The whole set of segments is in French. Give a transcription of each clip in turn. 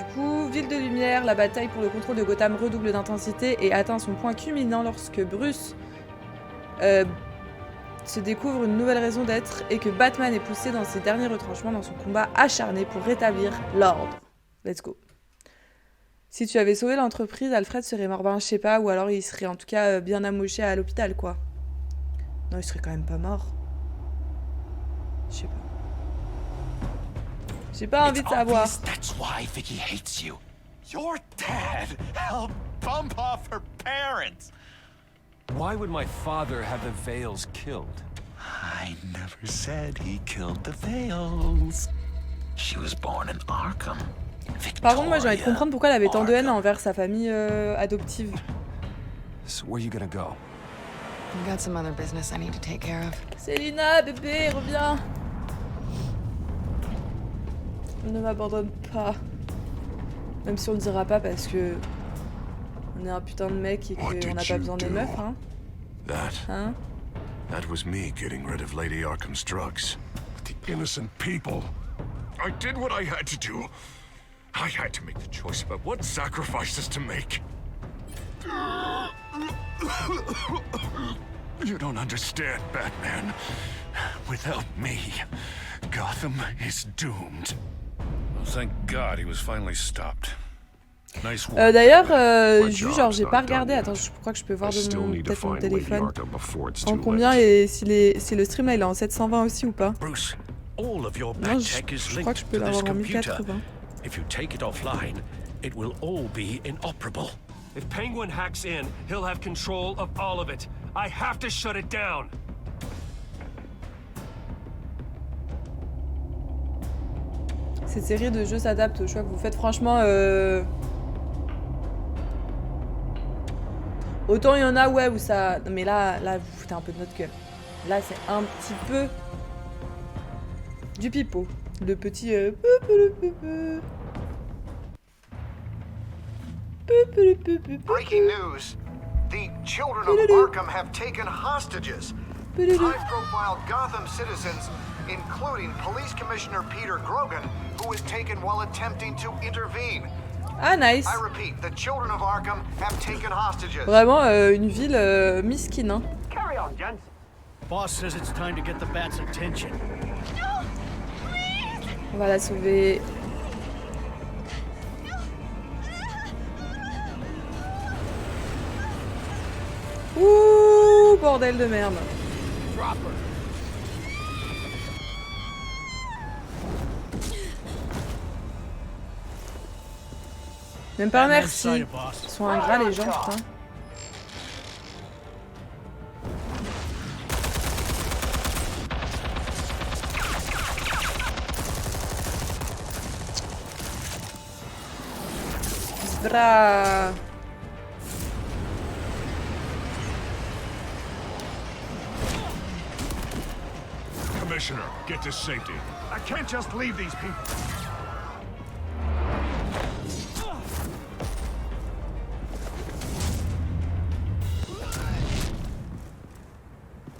Du coup, ville de lumière, la bataille pour le contrôle de Gotham redouble d'intensité et atteint son point culminant lorsque Bruce se découvre une nouvelle raison d'être et que Batman est poussé dans ses derniers retranchements dans son combat acharné pour rétablir l'ordre. Let's go. Si tu avais sauvé l'entreprise, Alfred serait mort, ben je sais pas, ou alors il serait en tout cas bien amoché à l'hôpital, quoi. Non, il serait quand même pas mort. Je sais pas. J'ai pas envie de savoir. That's why Vicky hates you. Your dad helped bump off her parents. Why would my father have the Vales killed? I never said he killed the Vales. She was born in Arkham. Par contre, moi j'ai envie de comprendre pourquoi elle avait tant de haine envers sa famille adoptive. So where you gonna go? I've got some other business I need to take care of. Célina, bébé, reviens. Ne m'abandonne pas. Même si on le dira pas parce que on est un putain de mec et qu'on n'a pas besoin des meufs, hein. Hein? That was me getting rid of Lady Arkham's drugs. The innocent people. I did what I had to do. I had to make the choice about what sacrifices to make. You don't understand, Batman. Without me, Gotham is doomed. Well, thank God he was finally stopped. Nice work. D'ailleurs, genre j'ai pas regardé. Attends, je crois que je peux voir de peut-être mon téléphone. En combien et si le stream là il est en 720 aussi ou pas? Bruce, all of your Non, bad tech is je crois que je linked peux to this l'avoir en computer. 1080. If you take it offline, it will all be inoperable. If Penguin hacks in, he'll have control of all of it. I have to shut it down. Cette série de jeux s'adapte au choix que vous faites. Franchement, autant il y en a, ouais, où ça... Non, mais là, vous foutez un peu de notre gueule. Là, c'est un petit peu... du pipeau. Le petit... Breaking news. The children of Arkham have taken hostages. High-profile Gotham citizens, including Police Commissioner Peter Grogan, who was taken while attempting to intervene. Ah, nice. I repeat, the children of Arkham have taken hostages. Vraiment une ville misquine, hein. Carry on, gents. Boss says it's time to get the bat's attention. No, please. On va la sauver. Ouh, bordel de merde. Drop her. Même pas un merci. Ils sont ingrats les gens, putain. Bra. Commissioner, get to safety. I can't just leave these people.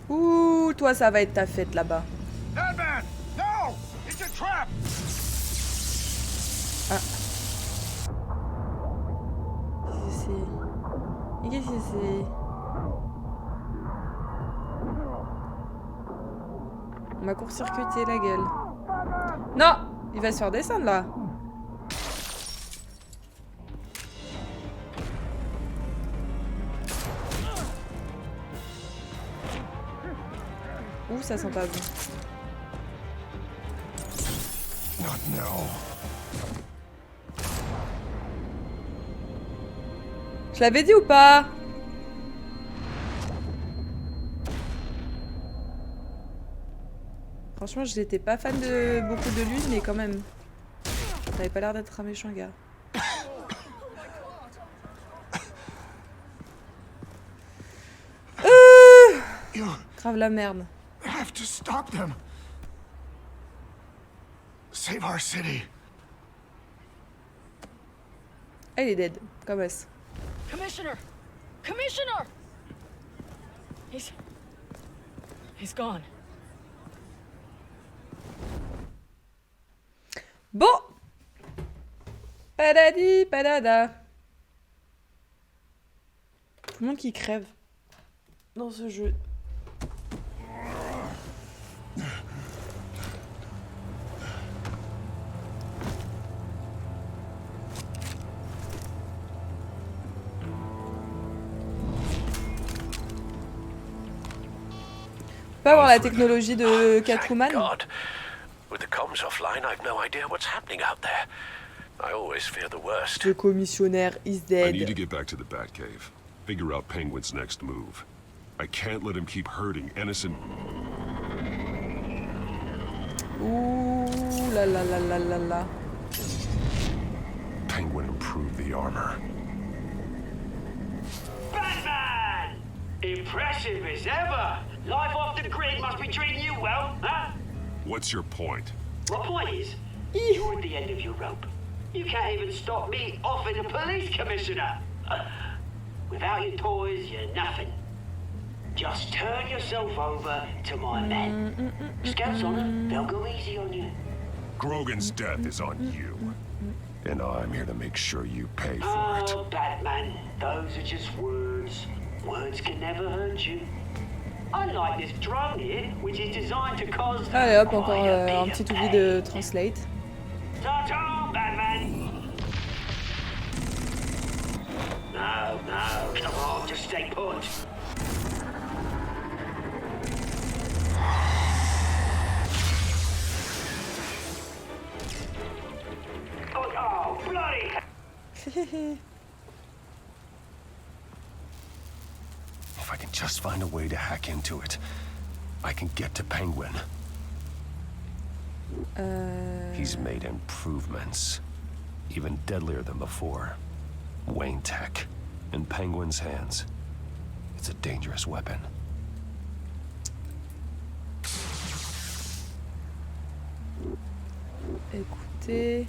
Ouh, toi ça va être ta fête là-bas. Batman! No! It's a trap! Ah. Qu'est-ce que c'est? On m'a court-circuité la gueule. Non! Il va se faire descendre là. Ouh, ça sent pas bon. Not now. Je l'avais dit ou pas? Franchement, je n'étais pas fan de beaucoup de lui, mais quand même. Ça avait pas l'air d'être un méchant gars. Grave la merde. Have to stop them. Save our city. Ah, il est dead. Comme ça. Commissioner! Commissioner! He's gone. Bon. Padadi, padada. Tout le monde qui crève dans ce jeu. On peut avoir la technologie de Catwoman. God. With the comms offline, I've no idea what's happening out there. I always fear the worst. Le commissionnaire is I need to dead. get back to the Batcave. Figure out Penguin's next move. I can't let him keep hurting innocent. Ouh la la la la la la. Penguin improved the armor. Batman! Impressive as ever. Life off the grid must be treating you well, huh? What's your point? My point is, you're at the end of your rope. You can't even stop me offing a police commissioner. Without your toys, you're nothing. Just turn yourself over to my men. Scouts on them, they'll go easy on you. Grogan's death is on you. And I'm here to make sure you pay for it. Oh, Batman, those are just words. Words can never hurt you. Unlike this drone here, which is designed to cause... Allez hop, encore un petit oubli de translate. Ta-ta, Batman! No, come on, just stay put. Oh, bloody... If I can just find a way to hack into it, I can get to Penguin. He's made improvements, even deadlier than before. Wayne Tech, in Penguin's hands. It's a dangerous weapon. Écoutez.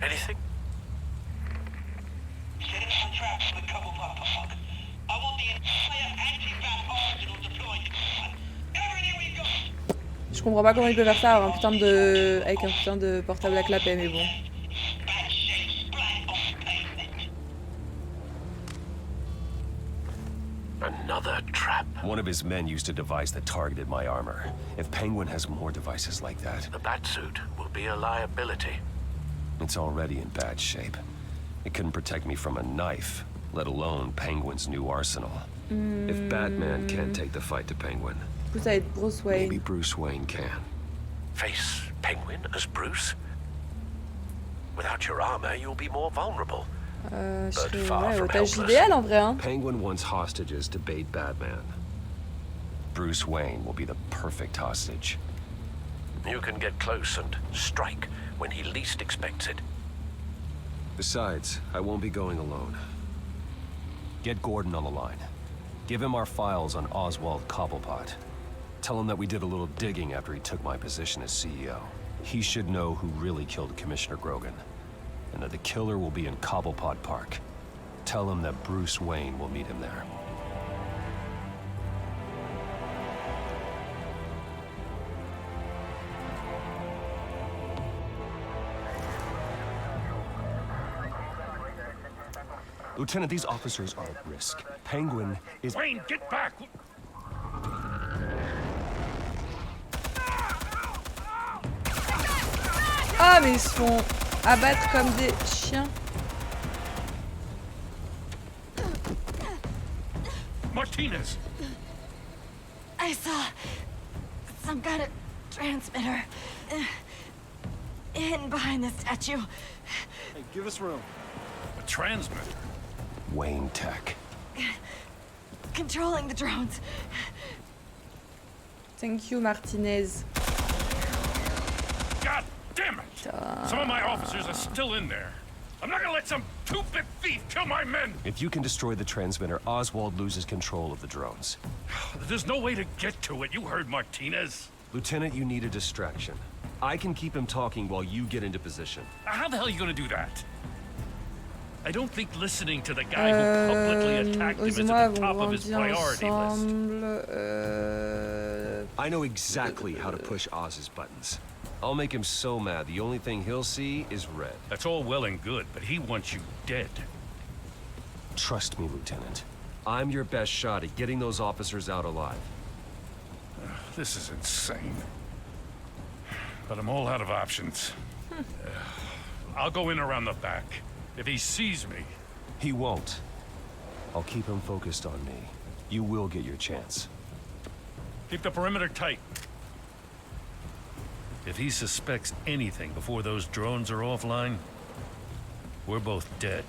Anything? Set up some traps for the Cobblepot Park. I want the entire anti-bat arsenal deployed. Everything we've got. Je comprends pas comment il peut faire ça avec un putain de portable à clapet, mais bon. Bad shape splat on the pavement. Another trap. One of his men used a device that targeted my armor. If Penguin has more devices like that, The Batsuit will be a liability. it's already in bad shape. It couldn't protect me from a knife, let alone Penguin's new arsenal. If Batman can't take the fight to Penguin, Du coup, ça va être Bruce Wayne. maybe Bruce Wayne can. Face Penguin as Bruce? Without your armor, you'll be more vulnerable. Je serais far ouais, from otage helpless. idéal en vrai. Hein. Penguin wants hostages to bait Batman. Bruce Wayne will be the perfect hostage. You can get close and strike when he least expects it. Besides, I won't be going alone. Get Gordon on the line. Give him our files on Oswald Cobblepot. Tell him that we did a little digging after he took my position as CEO. He should know who really killed Commissioner Grogan, and that the killer will be in Cobblepot Park. Tell him that Bruce Wayne will meet him there. Lieutenant, these officers are at risk. Penguin is... Wayne, get back! Ah, mais ils se font abattre comme des chiens. Martinez! I saw some kind of transmitter hidden behind the statue. Hey, give us room. A transmitter. Wayne Tech. Controlling the drones. Thank you, Martinez. God damn it! Some of my officers are still in there. I'm not gonna let some two-bit thief kill my men! If you can destroy the transmitter, Oswald loses control of the drones. There's no way to get to it. You heard Martinez. Lieutenant, you need a distraction. I can keep him talking while you get into position. How the hell are you gonna do that? I don't think listening to the guy who publicly attacked him is at the top of his priority list. I know exactly how to push Oz's buttons. I'll make him so mad, the only thing he'll see is red. That's all well and good, but he wants you dead. Trust me, Lieutenant. I'm your best shot at getting those officers out alive. This is insane. But I'm all out of options. I'll go in around the back. If he sees me... He won't. I'll keep him focused on me. You will get your chance. Keep the perimeter tight. If he suspects anything before those drones are offline, we're both dead.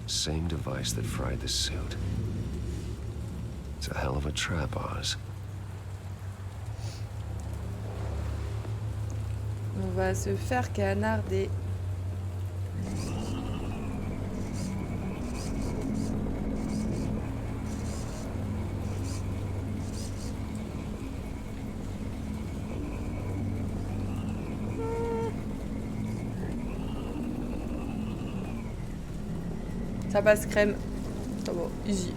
Same device that fried the suit. It's a hell of a trap, Oz. On va se faire canarder. Ça passe crème. Ça va, easy.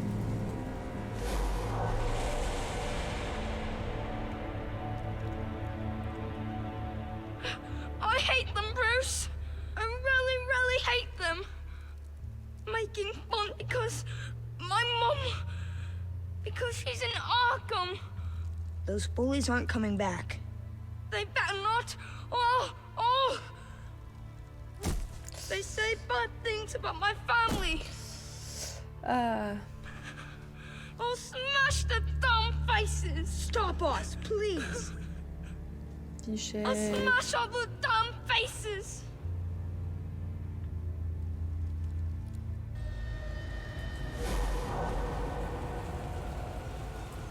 I hate them, Bruce. I really, really hate them. Making fun because my mum... because she's in Arkham. Those bullies aren't coming back. They better not. Oh! They say bad things about my family. I'll smash the dumb faces. Stop us, please. I'll smash all the dumb faces.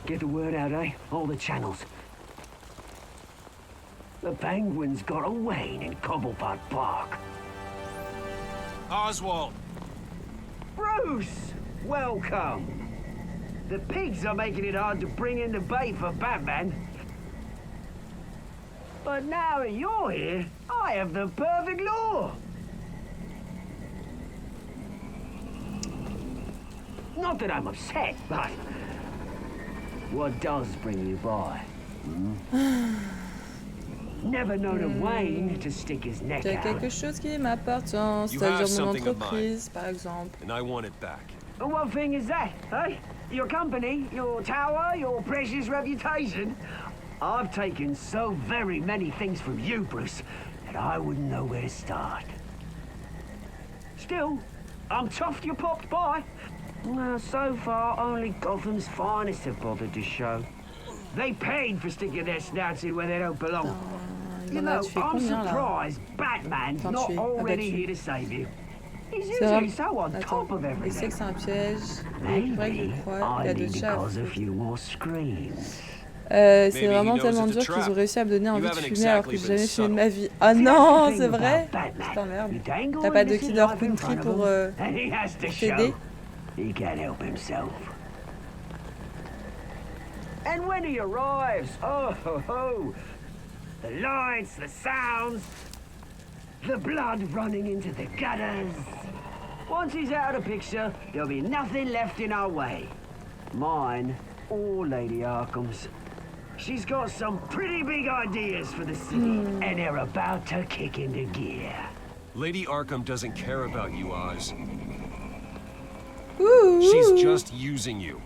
Get the word out, eh? All the channels. The Penguin's got a Wayne in Cobblepot Park. Oswald! Bruce! Welcome! The pigs are making it hard to bring in the bait for Batman. But now that you're here, I have the perfect lure! Not that I'm upset, but... what does bring you by? Never known a Wayne to stick his neck J'ai out. quelque chose qui m'appartient, c'est-à-dire mon entreprise, par exemple. And I want it back. And what thing is that, eh? Your company, your tower, your precious reputation? I've taken so very many things from you, Bruce, that I wouldn't know where to start. Still, I'm chuffed you popped by. Well, so far, only Gotham's finest have bothered to show. They paid for sticking their snouts in where they don't belong. You know, I'm surprised Batman's not already here to save you. He's usually so on top of everything. Il sait que c'est un piège. Maybe I need to cause a few more screams. C'est vraiment tellement dur qu'ils ont réussi à me donner envie de fumer alors que j'ai jamais fumé de ma vie. Oh non, c'est vrai? Putain merde. T'as pas de Killer Country pour t'aider? He can't help himself. And when he arrives, oh ho ho! The lights, the sounds, the blood running into the gutters. Once he's out of the picture, there'll be nothing left in our way. Mine or Lady Arkham's. She's got some pretty big ideas for the city, and they're about to kick into gear. Lady Arkham doesn't care about you, Oz. Ooh. She's just using you.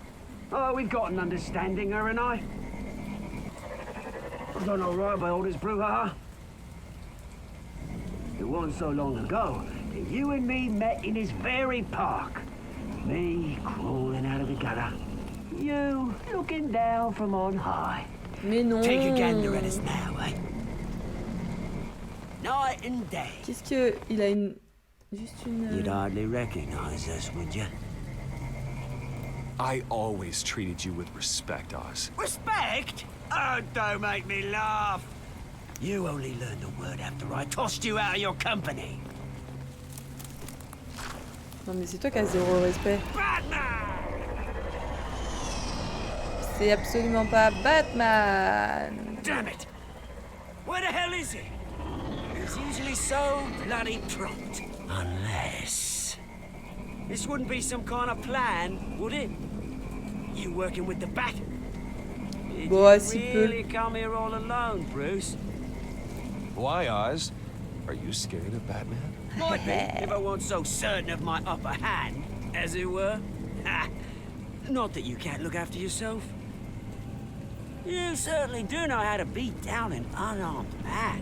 Oh, we've got an understanding, her and I. I've done all right by all this brouhaha. It wasn't so long ago that you and me met in this very park. Me crawling out of the gutter. You looking down from on high. Mais non. Take a gander at us now, eh? Night and day. Qu'est-ce que il a une juste une You'd hardly recognize us, would you? I always treated you with respect, Oz. Respect? Oh, don't make me laugh. You only learned the word after I tossed you out of your company. Non mais c'est toi qui as zéro respect. c'est absolument pas Batman. Damn it! Where the hell is he? He's usually so bloody prompt. Unless... This wouldn't be some kind of plan, would it? You working with the Bat? Did Bon, you si really peu. come here all alone, Bruce? Why, Oz? Are you scared of Batman? Might be, if I weren't so certain of my upper hand, as it were. Not that you can't look after yourself. You certainly do know how to beat down an unarmed man.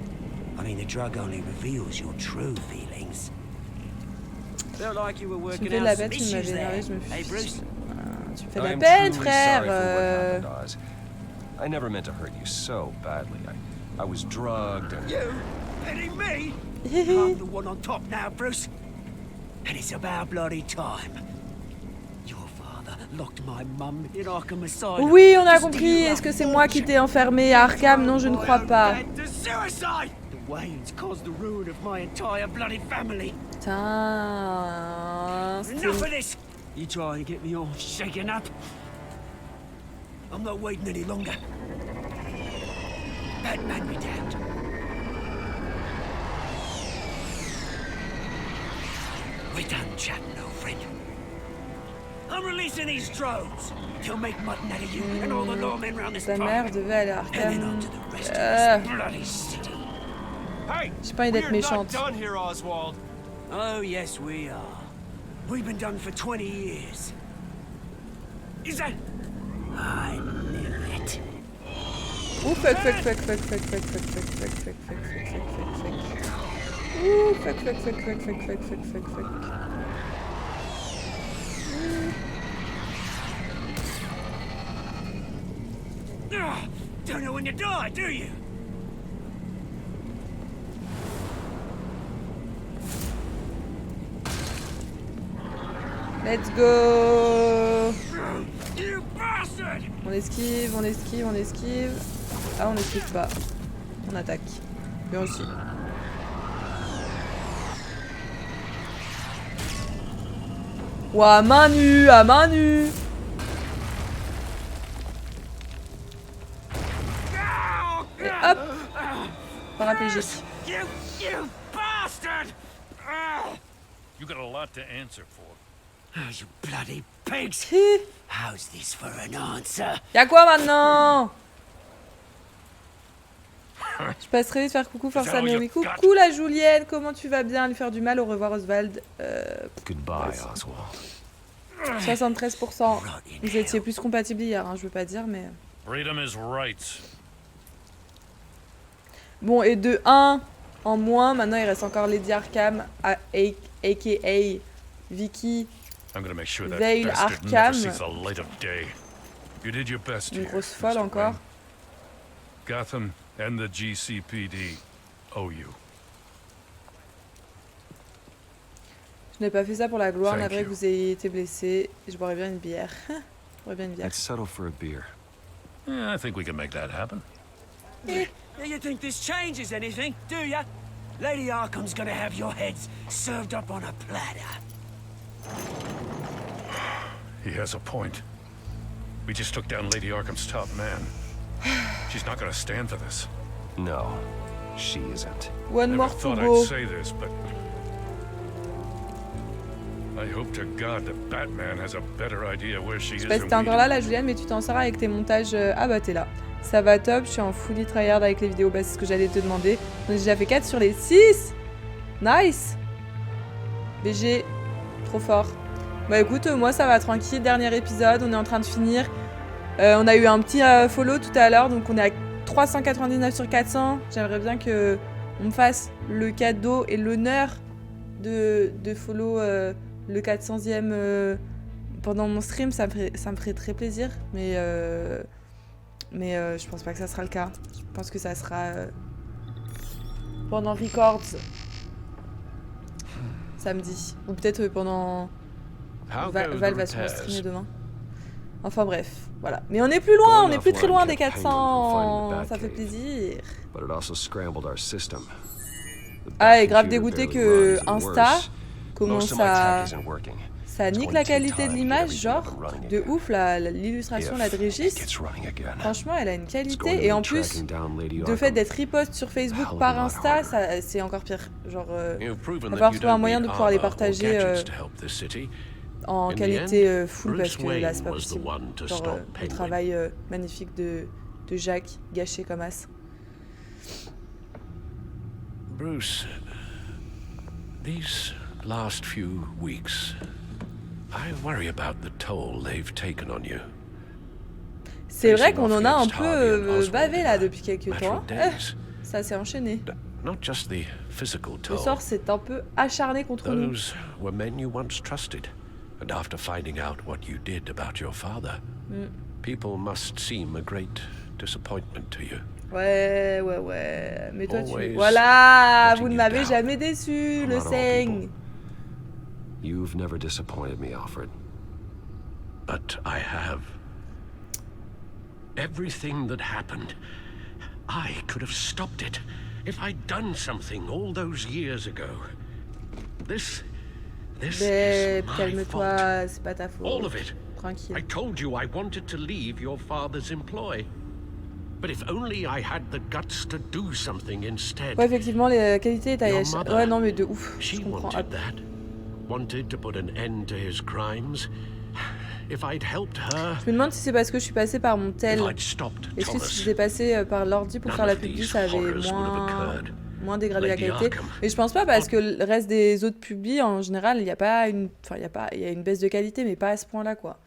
I mean, the drug only reveals your true feelings. Felt like you were Tu me working fais de la out some peine, tu m'avais issues énervé, there. je me Hey, Bruce? Tu me fais de I la am peine, truly frère. sorry for what happened, Oz. I never meant to hurt you so badly. I was drugged and... You? Hitting me? I'm the one on top now, Bruce. And it's about bloody time. Your father locked my mum in Arkham Asylum. Oui, on a compris. Est-ce que c'est moi qui t'ai enfermé à Arkham? Non, je ne crois pas. Suicide! The Waynes caused the ruin of my entire bloody family. Putain. Enough of this! You try and get me all shaken up. I'm not waiting any longer. Batman be damned. We're done chatting, old friend. I'm releasing these drones. They'll make mutton out of you and all the lawmen round this Ta park. mère devait aller à And then on Arkham. to the rest of this bloody city. Hey, J'ai pas envie d'être we're not méchante. done here, Oswald. Oh, yes, we are. We've been done for 20 years. Is that... I knew it. Ouh, fuck. Ouh, fuck. Don't know when you die, do you? Let's go. You bastard! On esquive. Ah, on esquive pas. On attaque. Bien aussi. Ouah, à main nue. Et hop. Paraplégique. You bastard! You got a lot to answer for. Oh, you bloody pigs! How's this for an answer? Y'a quoi maintenant? Je passerai vite faire coucou Force à Naomi. Coucou la Julienne, comment tu vas bien? Lui faire du mal, au revoir Oswald. Goodbye, Oswald. 73%. Vous étiez plus compatibles hier, hein, je veux pas dire, mais... Freedom is right. Bon, et de 1 en moins, maintenant il reste encore Lady Arkham, a.k.a. Vicky, I'm gonna make sure that Veil bastard never Arkham. sees the light of day. You did your best Une here, grosse folle Mr. encore. Wayne. Gotham and the GCPD owe you. Je n'ai pas fait ça pour la gloire, Thank navré you. que vous ayez été blessé. Je boirais bien une bière. Je boirais bien une bière. Let's settle for a beer. Yeah, I think we can make that happen. You think this changes anything, do ya? Lady Arkham's gonna have your heads served up on a platter. He has a point. We just took down Lady Arkham's top man. She's not gonna stand for this. No, she isn't. One Never more to thought go. I'd say this, but I hope to God that Batman has a better idea where she Je is sais pas si than t'es we encore do. là, la Julienne, mais tu t'en sors avec tes montages. Ah bah t'es là. Ça va top, je suis en fully tryhard avec les vidéos, bah c'est ce que j'allais te demander. On a déjà fait 4 sur les 6. Nice. BG, trop fort. Bah écoute, moi ça va tranquille, dernier épisode, on est en train de finir. On a eu un petit follow tout à l'heure, donc on est à 399 sur 400. J'aimerais bien que on me fasse le cadeau et l'honneur de follow le 400e pendant mon stream, ça me ferait très plaisir, mais je pense pas que ça sera le cas. Je pense que ça sera pendant Records samedi, ou peut-être pendant Val va sûrement streamer demain. Enfin bref, voilà. Mais on est plus loin, on est plus très loin des 400, ça fait plaisir. Ah, et grave dégoûté que Insta commence à Ça nique la qualité de l'image, genre, de ouf, l'illustration là de Régis. Franchement, elle a une qualité. Et en plus, le fait d'être riposte sur Facebook par Insta, c'est encore pire. Genre, il va falloir trouver un moyen de pouvoir les partager en qualité full, parce que là, c'est pas possible. Genre, le travail magnifique de Jacques, gâché comme as. Bruce, these last few weeks, I worry about the toll they've taken on you. C'est vrai qu'on en a un peu bavé là depuis quelques temps. Ça s'est enchaîné. Not just the physical toll. Le sort s'est un peu acharné contre nous. Those were men you once trusted, and after finding out what you did about your father, people must seem a great disappointment to you. Ouais. Mais toi, voilà, vous ne m'avez jamais déçu, le saigne. You've never disappointed me, Alfred. But I have. Everything that happened, I could have stopped it if I'd done something all those years ago. This is my calme-toi, c'est pas ta faute. All of it. Tranquille. I told you I wanted to leave your father's employ. But if only I had the guts to do something instead. Ouais, effectivement, les qualités étaient ouais, non, mais de ouf. Je comprends. Wanted to put an end to his crimes. If I'd helped her. Je me demande si c'est parce que je suis passé par mon tel. Est-ce que si j'étais passé par l'ordi pour faire la publi, ça avait moins dégradé la qualité. Mais je pense pas, parce que le reste des autres publis, en général, il y a une baisse de qualité, mais pas à ce point-là, quoi.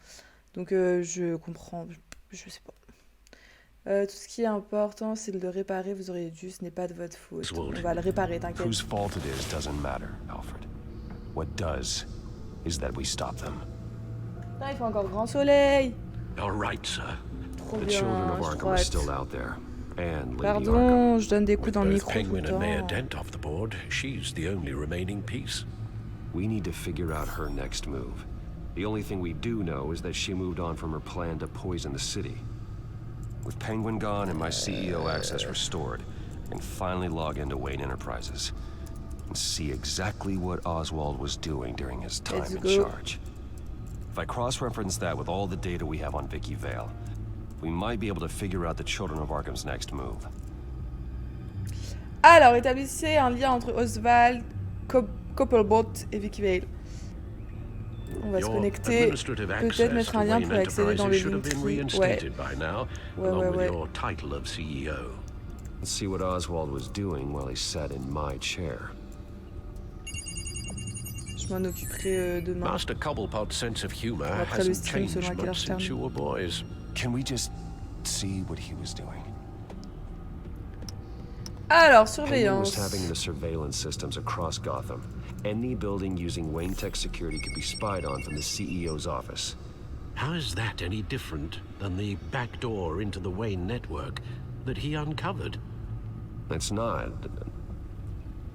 Donc je comprends, je sais pas. Tout ce qui est important, c'est de le réparer. Vous auriez dû, ce n'est pas de votre faute. On va le réparer, t'inquiète. Whose fault it is doesn't matter, Alfred. What does is that we stop them. Putain, il fait encore grand soleil. All right, sir. Trop The bien, children of je Arkham trop are hâte. still out there. And Lady Pardon, je donne des coups dans le micro tout Penguin le and Mayor temps. Dent off the board, she's the only remaining piece. We need to figure out her next move. The only thing we do know is that she moved on from her plan to poison the city. With Penguin gone and my CEO access restored, I can finally log into Wayne Enterprises and see exactly what Oswald was doing during his time in charge. If I cross-reference that with all the data we have on Vicky Vale, we might be able to figure out the Children of Arkham's next move. Alors, établissez un lien entre Oswald, Coppelbot et Vicky Vale. On va se connecter, peut-être mettre un lien pour accéder dans les Linktree. Ouais. Let's see what Oswald was doing while he sat in my chair. Je m'en occuperai demain. Master Cobblepot's sense of humor Après le hasn't stream, selon changed à quelle heure much je since you termine. were boys. Can we just see what he was doing? Alors, Penguin was surveillance. tapping into surveillance systems across Gotham. Any building using Wayne Tech security could be spied on from the CEO's office. How is that any different than the back door into the Wayne network that he uncovered? It's not.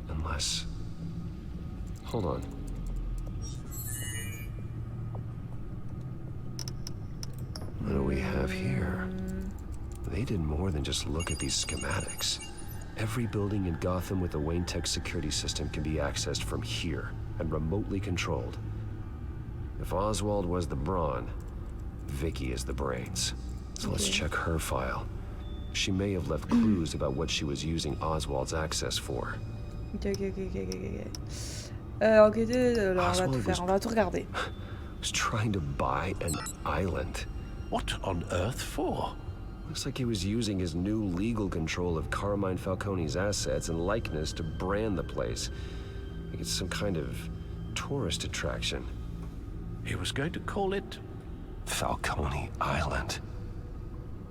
Unless... Hold on. What do we have here? They did more than just look at these schematics. Every building in Gotham with a Wayne Tech security system can be accessed from here and remotely controlled. If Oswald was the brawn, Vicky is the brains. So let's check her file. She may have left clues about what she was using Oswald's access for. Ok. Enquêter, alors on va tout faire, on va tout regarder. Was trying to buy an island. What on earth for? Looks like he was using his new legal control of Carmine Falcone's assets and likeness to brand the place. Like it's some kind of tourist attraction. He was going to call it Falcone Island.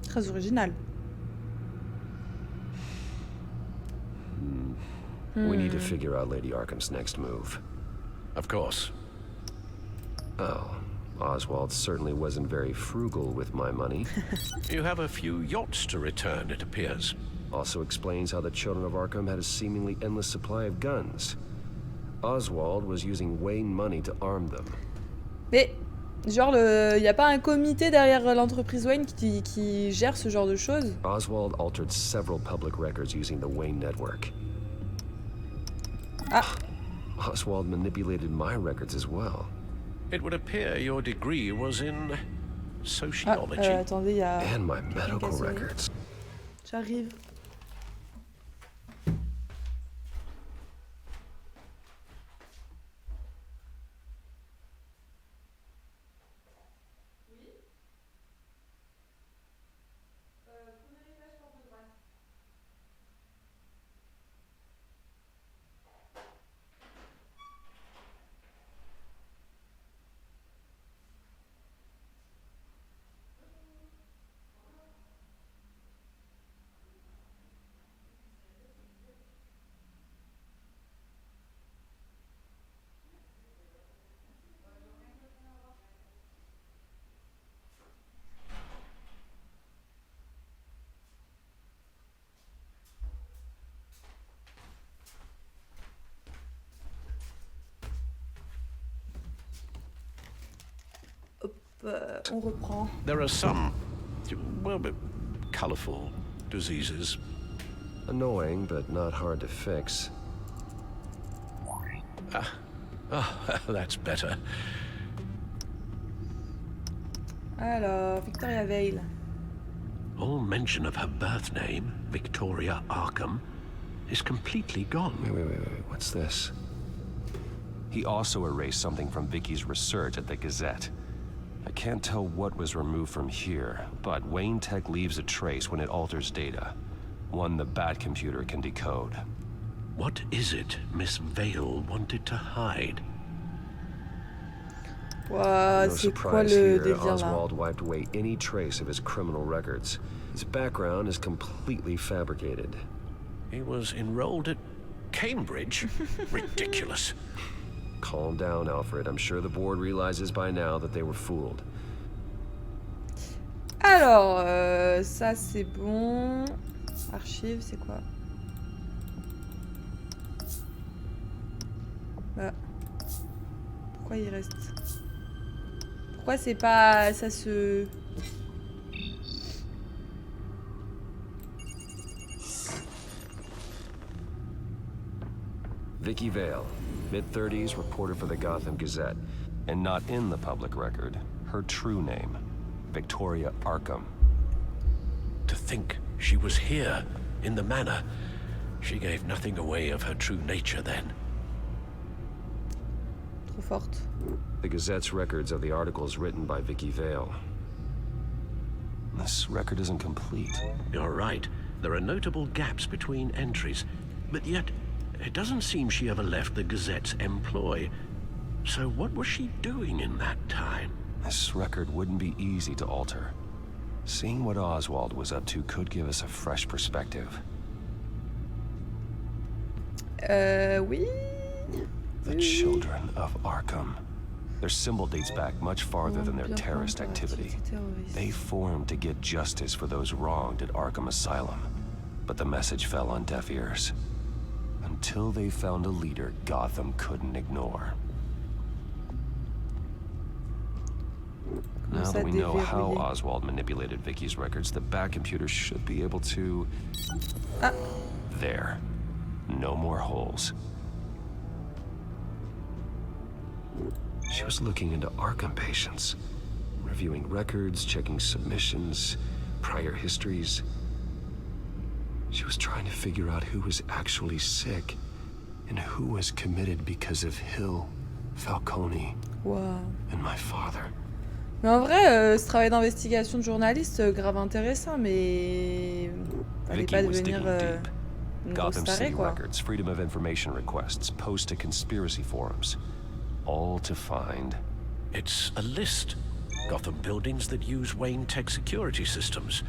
Très original. We need to figure out Lady Arkham's next move. Of course. Oh, Oswald certainly wasn't very frugal with my money. You have a few yachts to return, it appears. Also explains how the Children of Arkham had a seemingly endless supply of guns. Oswald was using Wayne money to arm them. Mais, genre, y a pas un comité derrière l'entreprise Wayne qui gère ce genre de choses? Oswald altered several public records using the Wayne network. Ah. Oswald manipulated my records as well. It would appear your degree was in sociology. Attendez, il y a... And my medical records. J'arrive. On reprend. There are some, well, colorful diseases. Annoying, but not hard to fix. That's better. Alors, Victoria Vale. All mention of her birth name, Victoria Arkham, is completely gone. Wait, what's this? He also erased something from Vicky's research at the Gazette. I can't tell what was removed from here, but Wayne Tech leaves a trace when it alters data. One the Bat computer can decode. What is it Miss Vale wanted to hide? Wow, no surprise here, Oswald wiped away any trace of his criminal records. His background is completely fabricated. He was enrolled at Cambridge? Ridiculous. Calm down, Alfred. I'm sure the board realizes by now that they were fooled. Alors, ça c'est bon. Archive, c'est quoi? Bah. Pourquoi il reste? Pourquoi c'est pas... ça se... Vicky Vale, mid-30s, reporter for the Gotham Gazette. And not in the public record. Her true name, Victoria Arkham. To think she was here, in the manor. She gave nothing away of her true nature then. Trop forte. The Gazette's records of the articles written by Vicky Vale. This record isn't complete. You're right. There are notable gaps between entries. But yet, it doesn't seem she ever left the Gazette's employ. So what was she doing in that time? This record wouldn't be easy to alter. Seeing what Oswald was up to could give us a fresh perspective. Oui. The children of Arkham. Their symbol dates back much farther than their terrorist activity. They formed to get justice for those wronged at Arkham Asylum. But the message fell on deaf ears. Until they found a leader Gotham couldn't ignore. Now that we know how Oswald manipulated Vicky's records, the Bat computer should be able to... There. No more holes. She was looking into Arkham patients, reviewing records, checking submissions, prior histories. She was trying to figure out who was actually sick and who was committed because of Hill, Falcone, and my father. Mais en vrai, ce travail d'investigation de journaliste, grave intéressant, mais... fallait pas devenir une grosse Gotham tarée, City quoi. records, Freedom of Information requests, posts to conspiracy forums. All to find... It's a list. Gotham buildings that use Wayne Tech security systems.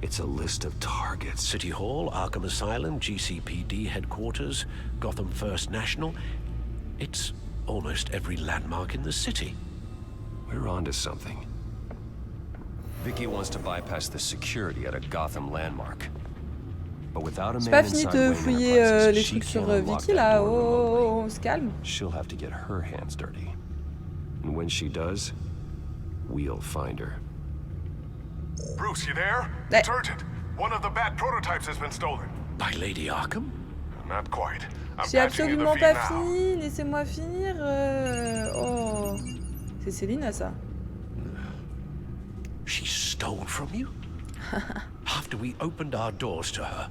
It's a list of targets. City Hall, Arkham Asylum, GCPD headquarters, Gotham First National. It's almost every landmark in the city. We're onto something. Vicky wants to bypass the security at a Gotham landmark. But without a J'ai man pas fini inside de Wayne fouiller Enterprises, les she trucs sur can't unlock Vicky that là. door remotely. Oh, on se calme. She'll have to get her hands dirty. And when she does, we'll find her. Bruce, you there? It's urgent. One of the Bat prototypes has been stolen. By Lady Arkham? Not quite. I'm J'ai patching you the absolument feed pas now. fini. Laissez-moi finir. Oh. C'est Selina, ça. She stole from you? After we opened our doors to her.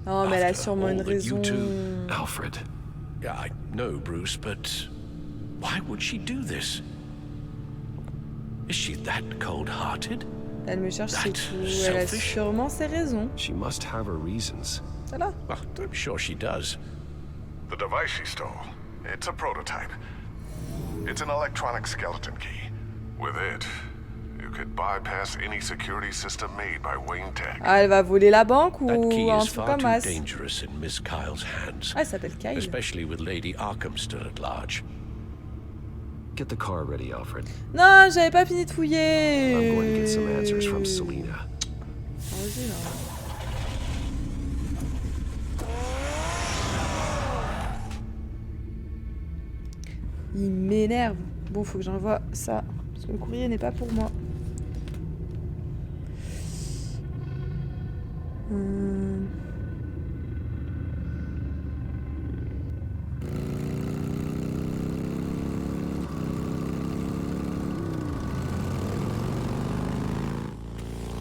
Non, mais elle a After sûrement all une that you raison. two- Alfred. Yeah, I know, Bruce, but why would she do this? Is she that cold-hearted? Elle me cherche, c'est That tout. Elle a selfish? sûrement ses raisons. She must have her reasons. Voilà. Well, I'm sure she does. The device she stole, it's a prototype. It's an electronic skeleton key. With it, you could bypass any security system made by Wayne Tech. Ah, elle va voler la banque That ou key un is truc far comme too as. dangerous in Miss Kyle's hands. Ah, elle s'appelle Kyle. Especially with Lady Arkham still at large. Get the car ready, Alfred. Non, j'avais pas fini de fouiller. I'm going to get some answers from Selina. Vas-y, là. Il m'énerve. Bon, faut que j'envoie ça. Parce que le courrier n'est pas pour moi.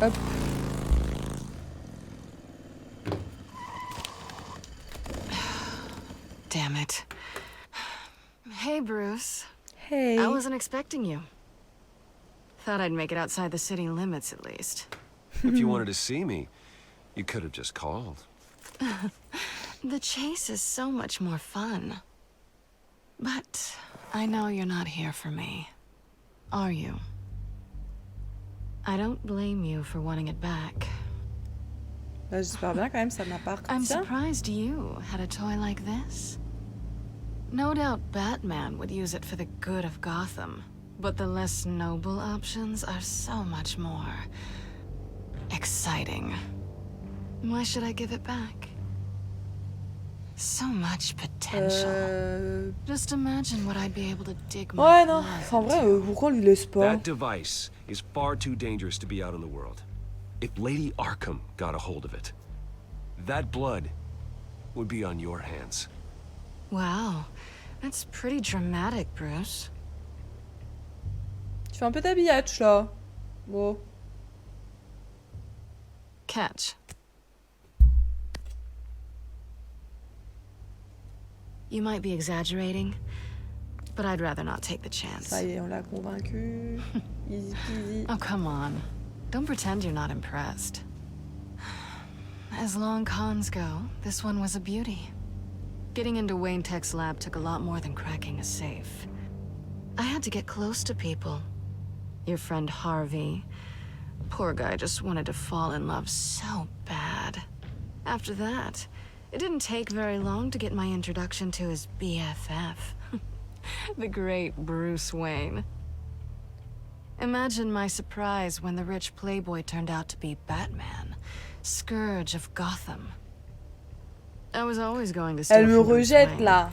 Hop. Damn it. Hey, Bruce. Hey. I wasn't expecting you. Thought I'd make it outside the city limits at least. If you wanted to see me, you could have just called. The chase is so much more fun. But I know you're not here for me. Are you? I don't blame you for wanting it back. Bah, j'espère bien quand même, ça m'appartient. I'm surprised you had a toy like this. No doubt Batman would use it for the good of Gotham, but the less noble options are so much more exciting. Why should I give it back? So much potential. Just imagine what I'd be able to dig my Ouais, non. claws En vrai, into. pourquoi on lui laisse pas? That device is far too dangerous to be out in the world. If Lady Arkham got a hold of it, that blood would be on your hands. Wow, that's pretty dramatic, Bruce. Tu fais un peu d'habillage, là. Bon. Catch. You might be exaggerating, but I'd rather not take the chance. Ça y est, on l'a convaincu. Easy peasy. Oh, come on. Don't pretend you're not impressed. As long cons go, this one was a beauty. Getting into Wayne Tech's lab took a lot more than cracking a safe. I had to get close to people. Your friend Harvey. Poor guy just wanted to fall in love so bad. After that, it didn't take very long to get my introduction to his BFF. The great Bruce Wayne. Imagine my surprise when the rich playboy turned out to be Batman, scourge of Gotham. I was always going to steal Elle me from Bruce rejette, Wayne. là.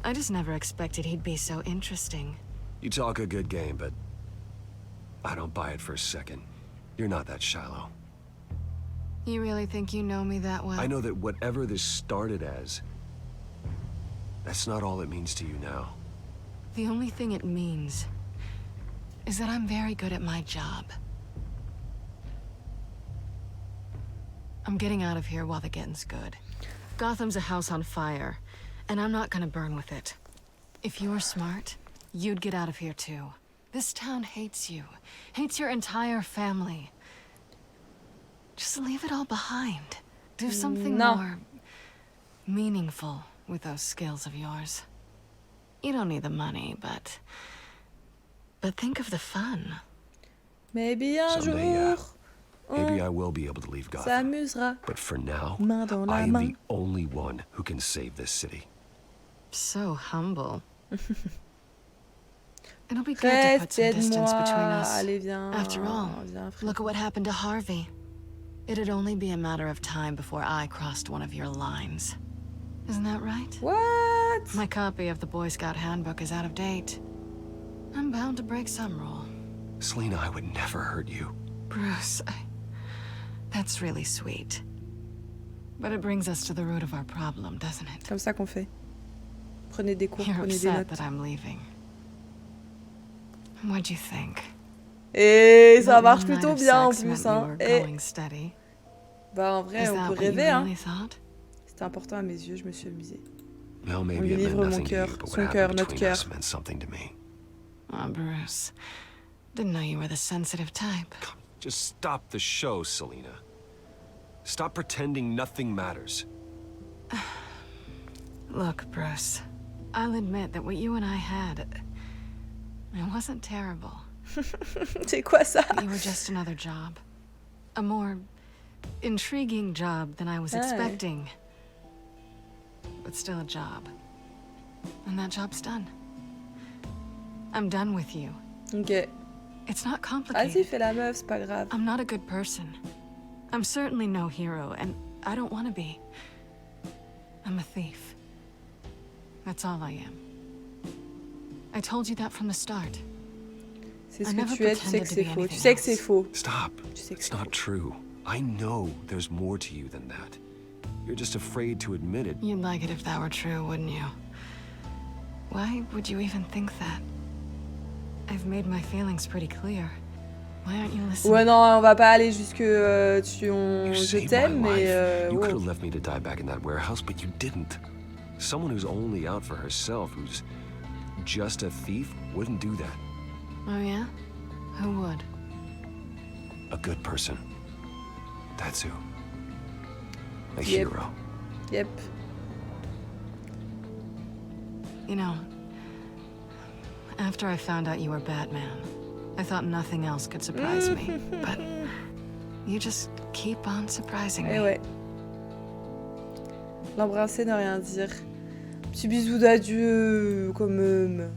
I just never expected he'd be so interesting. You talk a good game, but I don't buy it for a second. You're not that shallow. You really think you know me that well? I know that whatever this started as, that's not all it means to you now. The only thing it means is that I'm very good at my job. I'm getting out of here while the getting's good. Gotham's a house on fire, and I'm not gonna burn with it. If you were smart, you'd get out of here too. This town hates you, hates your entire family. Just leave it all behind. Do something more meaningful with those skills of yours. You don't need the money, but think of the fun. Maybe un Someday, yeah. jour, Maybe I will be able to leave Gotham. s'amusera. But for now, Main dans la I am main. the only one who can save this city. So humble. It'll be good to put some distance between us. Allez, viens. After all, Viens, frère. look at what happened to Harvey. It'd only be a matter of time before I crossed one of your lines. Isn't that right? What? My copy of the Boy Scout handbook is out of date. I'm bound to break some rule. Selina, I would never hurt you. Bruce, that's really sweet. But it brings us to the root of our problem, doesn't it? Comme ça qu'on fait. Prenez des cours, You're prenez des upset notes. that I'm leaving. What'd you think? Et ça That marche one night plutôt of bien en sex meant plus, we hein. were Et going steady. bah en vrai, Is on that peut what you rêver, hein. really thought? C'était important à mes yeux, je me suis amusée. Well, On maybe lui it meant livre mon nothing to cœur, you, but son what cœur, happened notre between us cœur. meant something to me. Oh, Bruce. Didn't know you were the sensitive type. Just stop the show, Selena. Stop pretending nothing matters. Look, Bruce. I'll admit that what you and I had... It wasn't terrible. C'est quoi ça? But you were just another job. A more intriguing job than I was expecting. But still a job. And that job's done. I'm done with you. Ok. It's not Vas-y, complicated. fais la meuf, c'est pas grave. I'm not a good person. I'm certainly no hero, and I don't want to be. I'm a thief. That's all I am. I told you that from the start. C'est ce que tu es, tu sais que c'est faux. Tu sais que c'est faux. Stop. It's not true. I know there's more to you than that. You're just afraid to admit it. You'd like it if that were true, wouldn't you? Why would you even think that? I've made my feelings pretty clear. Why aren't you listening? Ouais, non, on va pas aller jusque je t'aime, mais You could wow. have left me to die back in that warehouse, but you didn't. Someone who's only out for herself, who's just a thief, wouldn't do that. Oh yeah? Who would? A good person. That's who. A Yep. hero. Yep. You know, after I found out you were Batman, I thought nothing else could surprise me, but you just keep on surprising me. Eh ouais. L'embrasser, ne rien dire. Petit bisou d'adieu, quand même.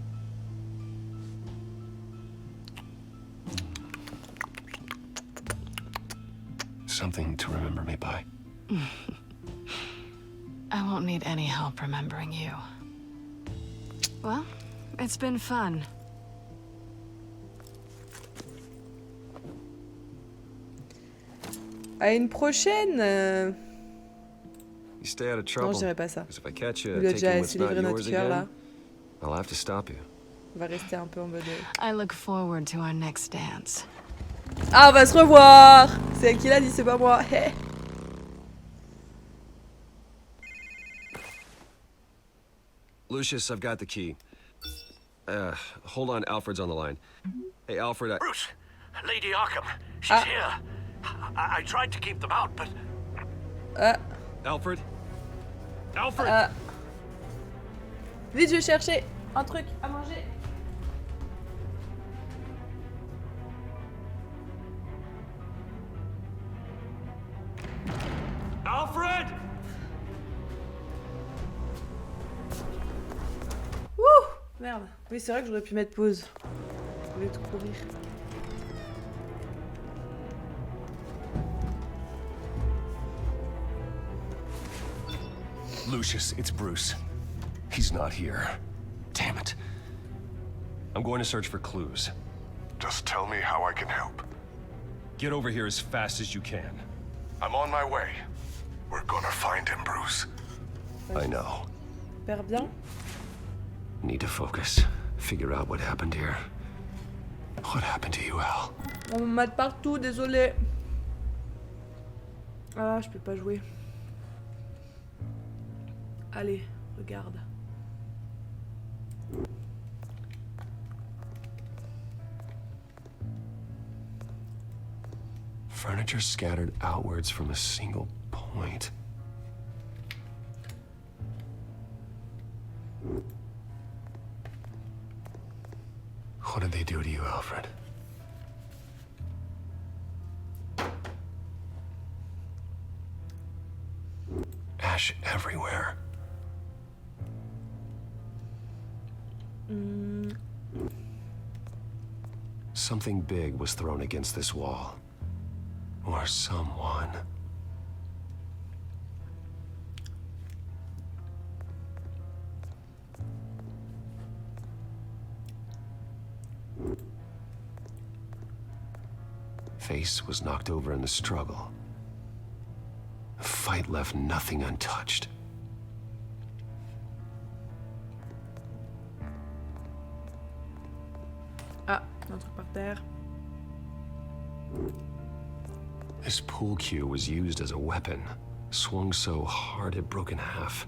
Something to remember me by. I won't need any help remembering you. Well, it's been fun. À une prochaine. You stay out of Non, trouble. je dirais pas ça. 'Cause if I catch you Il a taking déjà what's assez not livré yours notre cœur, là. again, I'll have to stop you. On va rester un peu en mode... I look forward to our next dance. Ah, on va se revoir. C'est elle qui l'a dit, c'est pas moi. Hey. Lucius, I've got the key. Hold on, Alfred's on the line. Hey, Alfred, Bruce, Lady Arkham, she's here. I tried to keep them out, but... Alfred? Alfred! Vite, je vais chercher un truc à manger. Alfred! Ouh, merde. Oui, c'est vrai que j'aurais pu mettre pause. Je voulais tout courir. Lucius, it's Bruce. He's not here. Damn it. I'm going to search for clues. Just tell me how I can help. Get over here as fast as you can. I'm on my way. We're gonna find him, Bruce. I know. Super bien. Need to focus. Figure out what happened here. What happened to you, Al? On me mate partout, désolé. Ah, je peux pas jouer. Allez, regarde. Furniture scattered outwards from a single point. What did they do to you, Alfred? Ash everywhere. Something big was thrown against this wall. Or someone. Face was knocked over in the struggle. The fight left nothing untouched. Ah, un truc par terre. This pool cue was used as a weapon. Swung so hard it broke in half.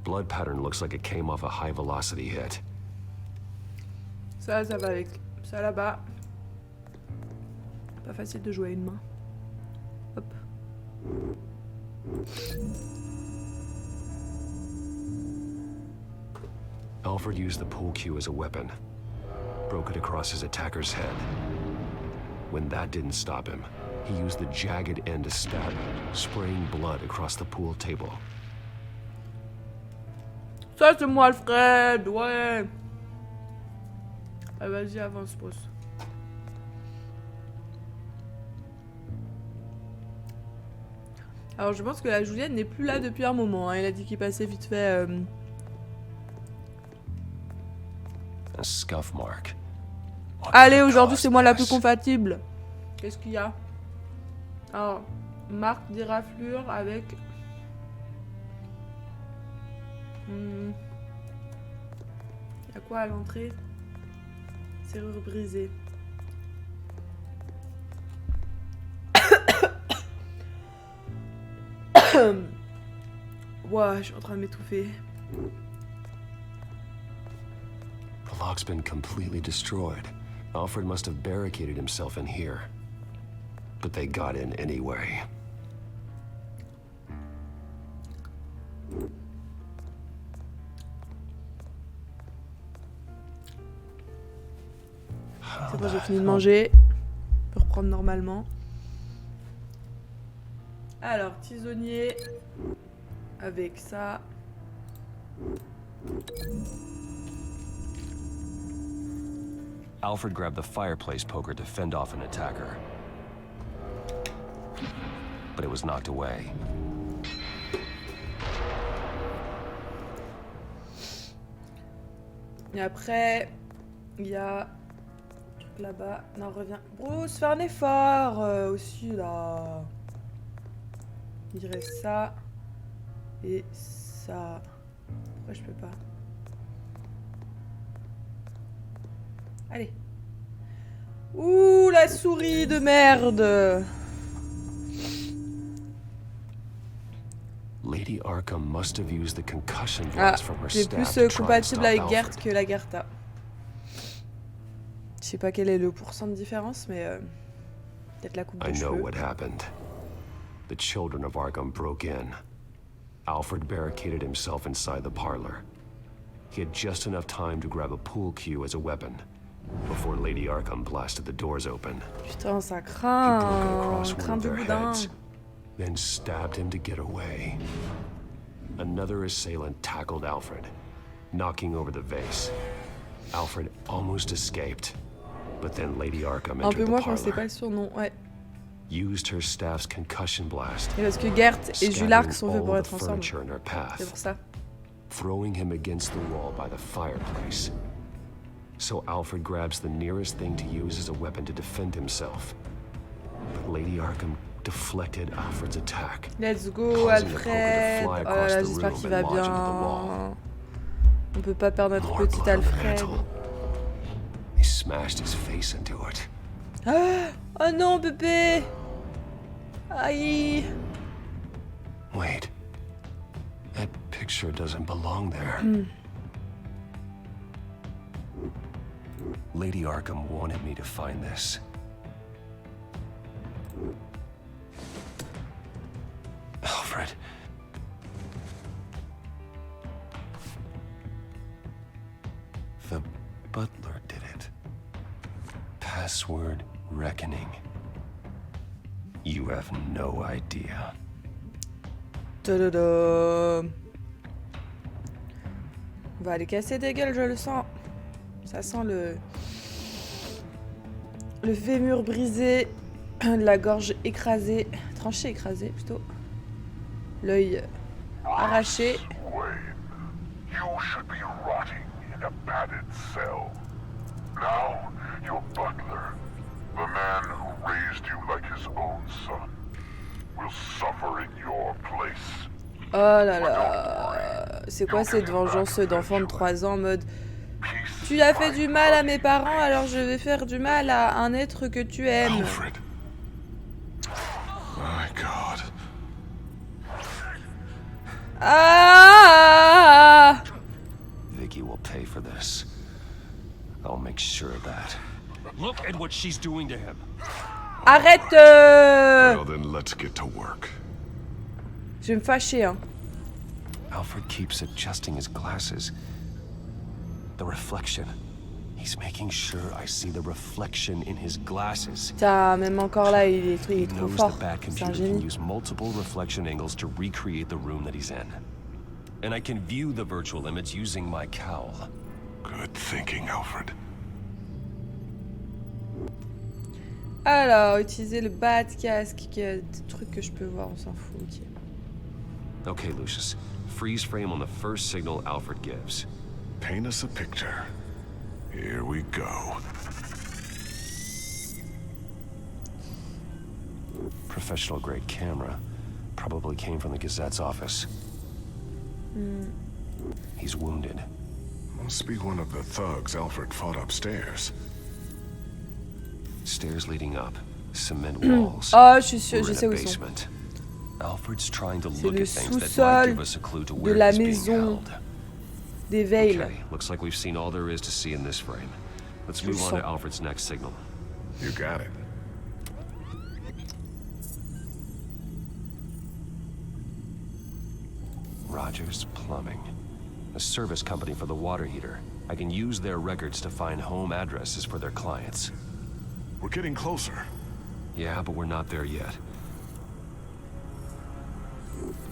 Blood pattern looks like it came off a high-velocity hit. Ça va avec ça là-bas. Pas facile de jouer à une main. Hop. Alfred used the pool cue as a weapon. Broke it across his attacker's head. When that didn't stop him, he used the jagged end to stab him, spraying blood across the pool table. Ça c'est moi Alfred, ouais. Ah, vas-y, avance, boss. Alors je pense que la Julienne n'est plus là depuis un moment. Hein. Il a dit qu'il passait vite fait. A scuff mark. Allez, aujourd'hui c'est moi la plus compatible. Qu'est-ce qu'il y a? Alors, marque d'éraflure avec... Il y a quoi à l'entrée? Serrure brisée. Ouah, je suis en train de m'étouffer. The lock's been completely destroyed. Alfred must have barricaded himself in here. But they got in anyway. C'est bon, j'ai fini de manger. Je peux reprendre normalement. Alors, tisonnier. Avec ça. Alfred grabbed the fireplace poker to fend off an attacker. But it was knocked away. Et après, il y a... Là-bas. Non, reviens. Bruce, fais un effort aussi, là. Il reste ça. Et ça. Pourquoi je peux pas? Allez. Ouh, la souris de merde. Lady Arkham must have used the concussion blast from her c'est staff plus to try and compatible stop avec Alfred. Gert que la Gerta. Je sais pas quel est le pourcent de différence, mais peut-être la coupe de I know cheveux. what happened. The children of Arkham broke in. Alfred barricaded himself inside the parlor. He had just enough time to grab a pool cue as a weapon before Lady Arkham blasted the doors open. Putain, ça He broke it craint. across one Craint of de their boudin. heads, then stabbed him to get away. Another assailant tackled Alfred, knocking over the vase. Alfred almost escaped, but then Lady Arkham Un peu entered the moins quand c'est pas parlor, le surnom, ouais. used her staff's concussion blast, Et parce que Gert et Jularc scattering sont faits pour all être the ensemble. furniture in her C'est path, pour ça. throwing him against the wall by the fireplace. So Alfred grabs the nearest thing to use as a weapon to defend himself. But Lady Arkham deflected Alfred's attack, Let's go, causing the poker to Alfred. fly Oh là across là, the j'espère room qu'il and va lodge into the bien. wall. On peut pas perdre notre More petit blood on the Alfred. mantle. He smashed his face into it. Ah, oh non, bébé. Aïe. Wait. That picture doesn't belong there. Lady Arkham wanted me to find this. Alfred. The butler did it. Password reckoning. You have no idea. Ta-da-da. On va aller casser des gueules, je le sens. Ça sent le fémur brisé, la gorge écrasée, tranchée écrasée plutôt, l'œil arraché. Wayne, you should be rotting in a padded cell. Now, your butler, The man who raised you like his own son will suffer in your place. Oh là là. C'est quoi cette vengeance d'enfant de 3 ans en mode tu as fait du mal à mes parents, alors je vais faire du mal à un être que tu aimes. Alfred. My God. Ah! Vicky will pay for this. I'll make sure of that. Look at what she's doing to him. Arrête Well, then let's get to work. Je vais me fâcher, hein. Alfred keeps adjusting his glasses. The reflection. He's making sure I see the reflection in his glasses. Putain, même encore là, il est trop Knows fort. the bad C'est un computer can génie. use multiple reflection angles to recreate the room that he's in. And I can view the virtual image using my cowl. Good thinking, Alfred. Alors, utiliser le bat casque, qui a des trucs que je peux voir, on s'en fout, ok. Okay, Lucius. Freeze frame on the first signal Alfred gives. Paint us a picture. Here we go. Professional grade camera. Probably came from the Gazette's office. He's wounded. Must be one of the thugs Alfred fought upstairs. Stairs leading up. Cement walls. Oh, je sais We're in où a ils sont. basement. Alfred's trying to C'est look le at things that might sous-sol give us a clue to de where la he's being maison held. des Veils. Okay, looks like we've seen all there is to see in this frame. Let's Je le move on to sens. Alfred's next signal. You got it. Rogers Plumbing. A service company for the water heater. I can use their records to find home addresses for their clients. We're getting closer. Yeah, but we're not there yet.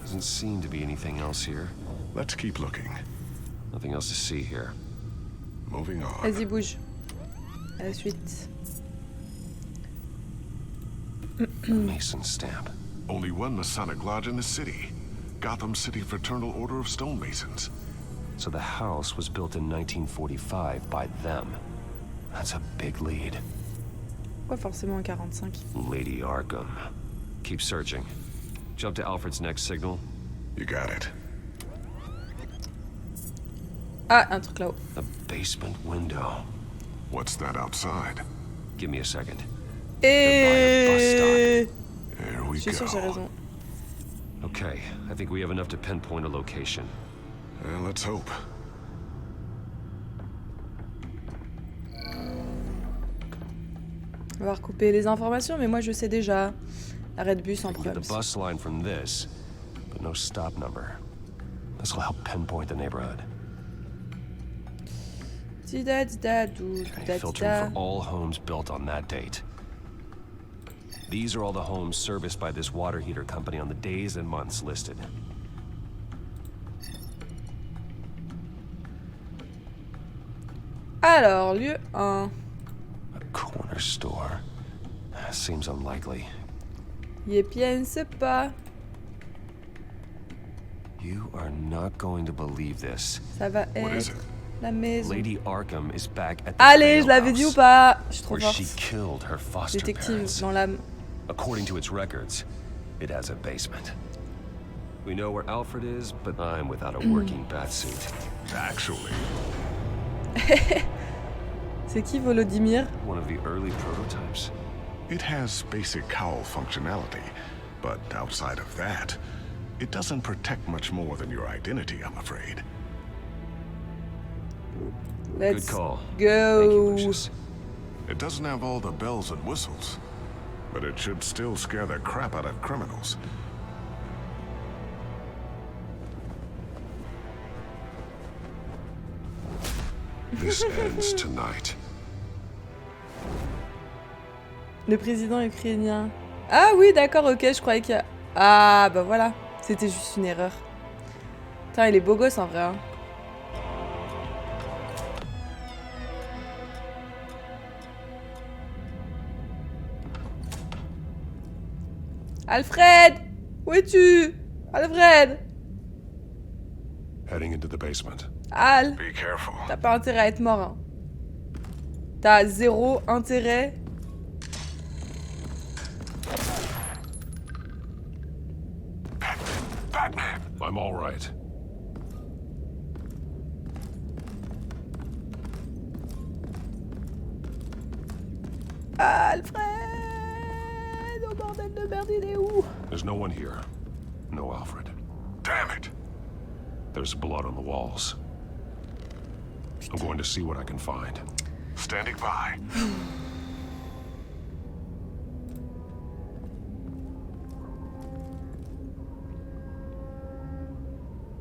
Doesn't seem to be anything else here. Let's keep looking. Nothing else to see here. Moving on. Vas-y, bouge. À la suite. Mason stamp. Only one Masonic lodge in the city. Gotham City Fraternal Order of Stonemasons. So the house was built in 1945 by them. That's a big lead. Pourquoi forcément en 45? Lady Arkham. Keep searching. Jump to Alfred's next signal. You got it. Ah, un truc là-haut. A basement window. What's that outside? Give me a second. Et... There we Je suis sûre que j'ai go. raison. Okay, I think we have enough to pinpoint a location. Well, let's hope. On va recouper les informations, mais moi je sais déjà. Arrêt de bus en Get the Prums. bus line from this, but no stop number. This will help pinpoint the neighborhood. Didadidadou, Okay, filtering for all homes built on that date. These are all the homes serviced by this water heater company on the days and months listed. Alors, lieu 1. A corner store. Seems unlikely. Y piense pas. You are not going to believe this. Ça va What is être it? la maison. Lady Arkham is back at the Allez, Vale je l'avais dit ou house, pas? Je suis trop where forte. she killed her foster Détective parents. dans l'âme. According to its records, it has a basement. We know where Alfred is, but I'm without a working batsuit. Actually, C'est qui Volodymyr? One of the early prototypes. it has basic cowl functionality, but outside of that, it doesn't protect much more than your identity, I'm afraid. Let's Good call. go. Thank you, Lucius. It doesn't have all the bells and whistles, but it should still scare the crap out of criminals. This ends tonight. Le président ukrainien. Ah oui, d'accord, ok, je croyais qu'il y a... Ah, bah voilà. C'était juste une erreur. Putain, il est beau gosse en vrai. Hein. Alfred! Où es-tu? Alfred! Heading into the basement. Al! Be careful. T'as pas intérêt à être mort. Hein. T'as zéro intérêt all right. Alfred! Oh bordel de merde, il est où? There's no one here. No Alfred. Damn it! There's blood on the walls. I'm going to see what I can find. Standing by.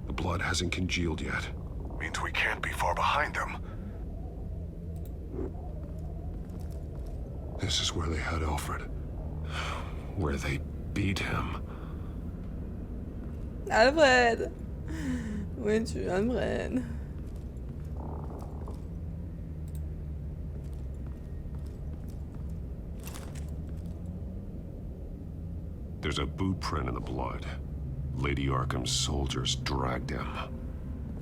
The blood hasn't congealed yet. Means we can't be far behind them. This is where they had Alfred. Where they beat him. Alfred! Où es-tu, Alfred? There's a boot print in the blood. Lady Arkham's soldiers dragged him.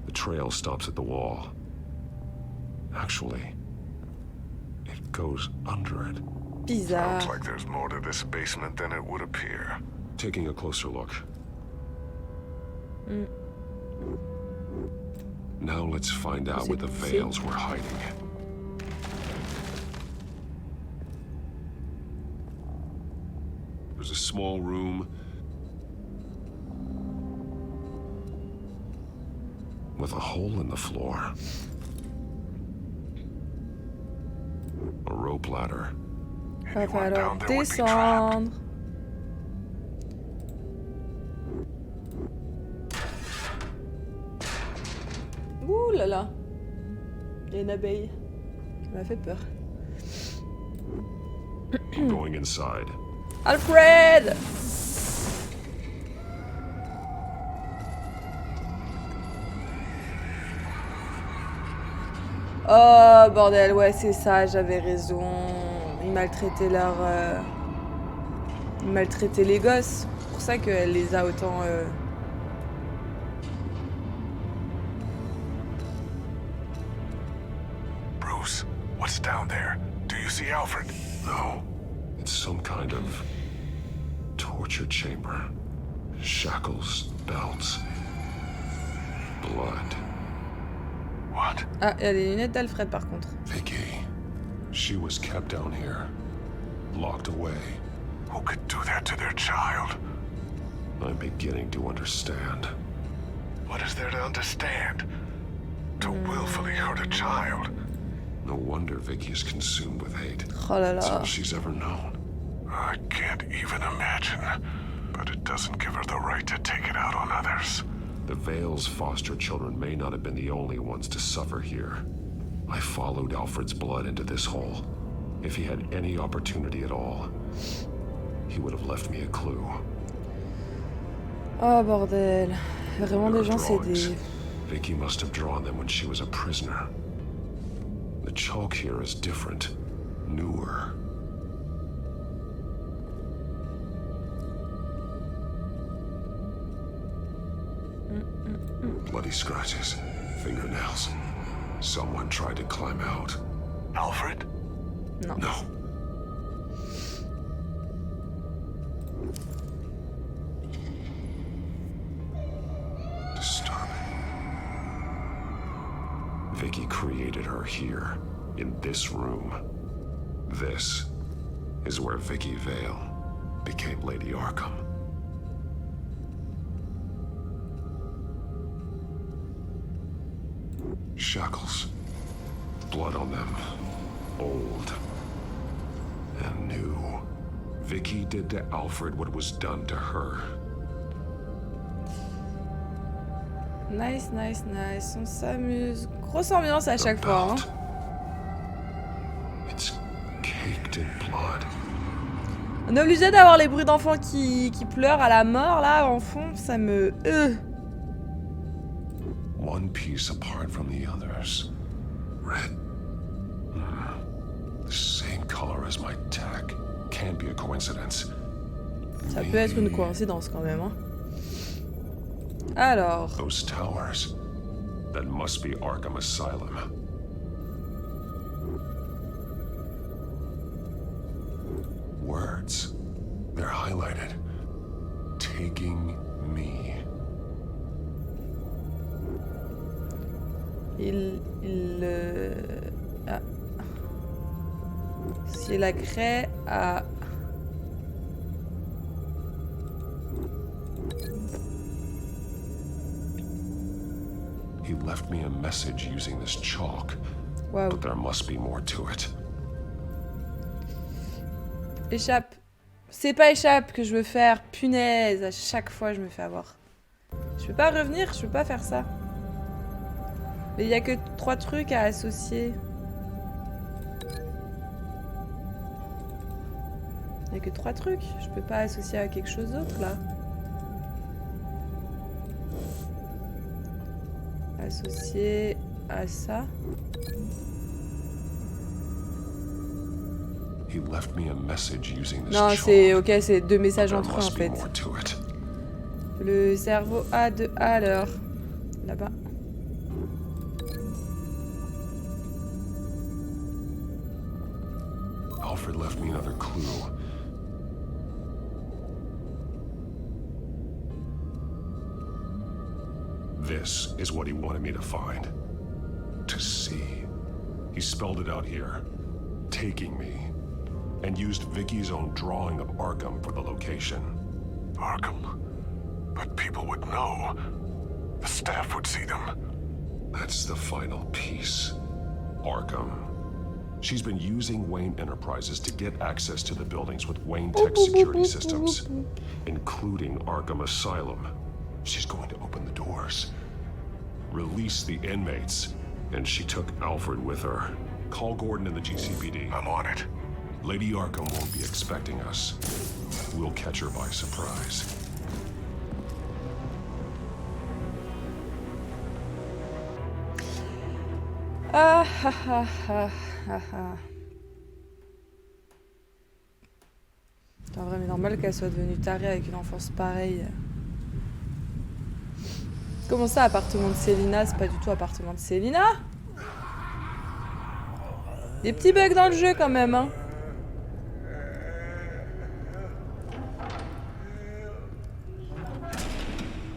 The trail stops at the wall. Actually, it goes under it. Bizarre. Sounds like there's more to this basement than it would appear. Taking a closer look. Now let's find out where the veils were hiding. There's a small room with a hole in the floor. A rope ladder. Va falloir descendre. Ouh là là. Il y a une abeille. Ça m'a fait peur. I'm going inside. Alfred! Oh bordel, ouais c'est ça, j'avais raison. Ils maltraitaient Ils maltraitaient les gosses. C'est pour ça qu'elle les a autant... Bruce, what's down there? Do you see Alfred? No. It's some kind of torture chamber. Shackles, belts, blood. What? Ah, il y a les lunettes d'Alfred par contre. Vicky. She was kept down here. Locked away. Who could do that to their child? I'm beginning to understand. What is there to understand? To willfully hurt a child? No wonder Vicky is consumed with hate. Oh là That's là. all she's ever known. I can't even imagine. But it doesn't give her the right to take it out on others. The Vale's foster children may not have been the only ones to suffer here. I followed Alfred's blood into this hole. If he had any opportunity at all, he would have left me a clue. Oh bordel. Vraiment There des are gens drawings. cédés. Vicky must have drawn them when she was a prisoner. The chalk here is different, newer. Bloody scratches, fingernails. Someone tried to climb out. Alfred? Non. No. Disturbing. Vicky created her here, in this room. This is where Vicky Vale became Lady Arkham. Shackles. Blood on them. Old. And new. Vicky did to Alfred what was done to her. Nice, nice, nice. On s'amuse. Grosse ambiance à chaque fois. Hein. It's caked in blood. On est obligé d'avoir les bruits d'enfants qui pleurent à la mort là en fond. Ça me... One piece apart from the others. Red. The same color as my tech. Can't be a coincidence. Ça peut être une coïncidence quand même. Hein. Alors... Those towers. That must be Arkham Asylum. Words. They're highlighted. Taking me. associer la craie à... He left me a message using this chalk. Wow. But there must be more to it. Échappe. C'est pas échappe que je veux faire. Punaise, à chaque fois je me fais avoir. Je peux pas revenir, je peux pas faire ça. Mais il y a que 3 trucs à associer. Il y a que 3 trucs. Je peux pas associer à quelque chose d'autre là. Associer à ça. He left me a message using this Non, chalk. c'est ok, c'est 2 messages There entre eux en must be fait. more to it. Le cerveau A de alors. Là-bas. Alfred left me another clue. This is what he wanted me to find. To see. He spelled it out here. Taking me. And used Vicky's own drawing of Arkham for the location. Arkham? But people would know. The staff would see them. That's the final piece. Arkham. She's been using Wayne Enterprises to get access to the buildings with Wayne Tech security systems, including Arkham Asylum. She's going to open the doors, release the inmates, and she took Alfred with her. Call Gordon and the GCPD. I'm on it. Lady Arkham won't be expecting us. We'll catch her by surprise. Ah ha ha ha ha ha. C'est vraiment normal qu'elle soit devenue tarée avec une enfance pareille. Comment ça, appartement de Célina? C'est pas du tout appartement de Célina. Des petits bugs dans le jeu quand même, hein.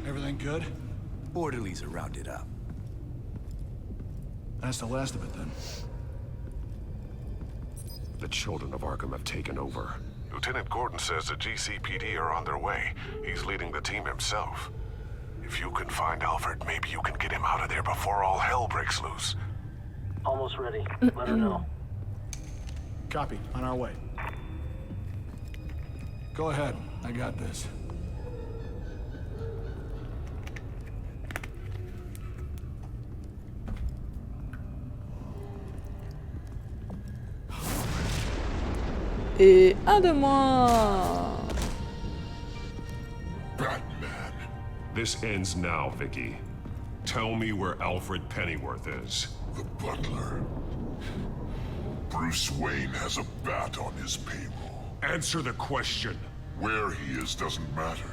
Everything good? Orderlies are rounded up. That's the last of it then. The children of Arkham have taken over. Lieutenant Gordon says the GCPD are on their way. He's leading the team himself. If you can find Alfred, maybe you can get him out of there before all hell breaks loose. Almost ready. Let her know. Copy. On our way. Go ahead. I got this. Et un de moins. Batman. This ends now, Vicky. Tell me where Alfred Pennyworth is. The butler. Bruce Wayne has a bat on his payroll. Answer the question. Where he is doesn't matter.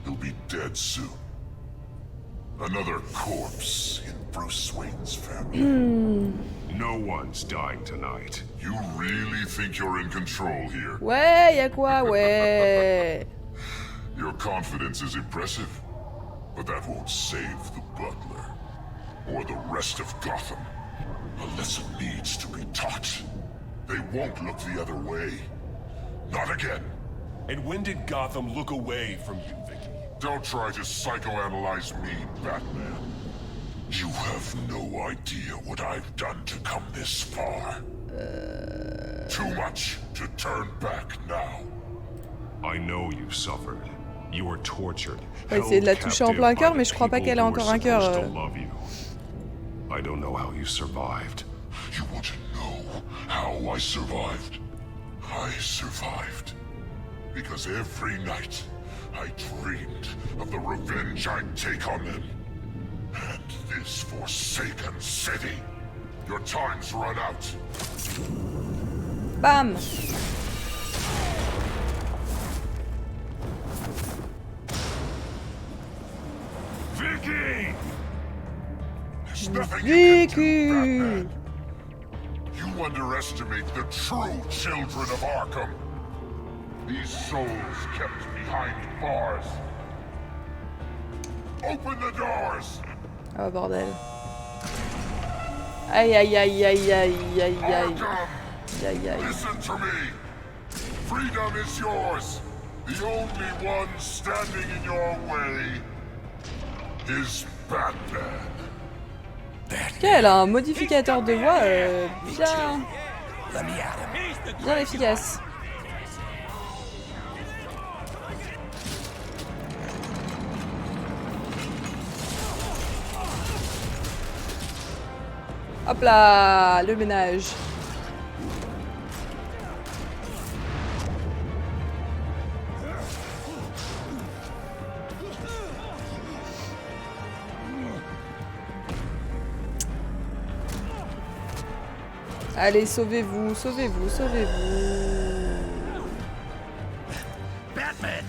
He'll be dead soon. Another corpse in Bruce Wayne's family. No one's dying tonight. You really think you're in control here? Ouais, y'a quoi, ouais. Your confidence is impressive, but that won't save the butler. Or the rest of Gotham. A lesson needs to be taught. They won't look the other way. Not again. And when did Gotham look away from you, Vicky? Don't try to psychoanalyze me, Batman. You have no idea what I've done to come this far. Too much to turn back now. I know you suffered. You were tortured. On va essayer de la toucher en plein cœur, mais je crois pas qu'elle ait encore un cœur. I don't know how you survived. You want to know how I survived? I survived because every night I dreamed of the revenge I'd take on them. And this forsaken city. Your time's run out. Bam. Vicky! There's nothing you can do, Vicky. Batman. You underestimate the true children of Arkham. These souls kept behind bars. Open the doors! Oh bordel. Aïe aïe aïe aïe aïe aïe aïe. Arkham! aïe, aïe. Listen to me. Freedom is yours. The only one standing in your way is Batman. Ok, elle a un modificateur de voix bien efficace. Hop là, le ménage. Allez, sauvez-vous, sauvez-vous, sauvez-vous. Batman!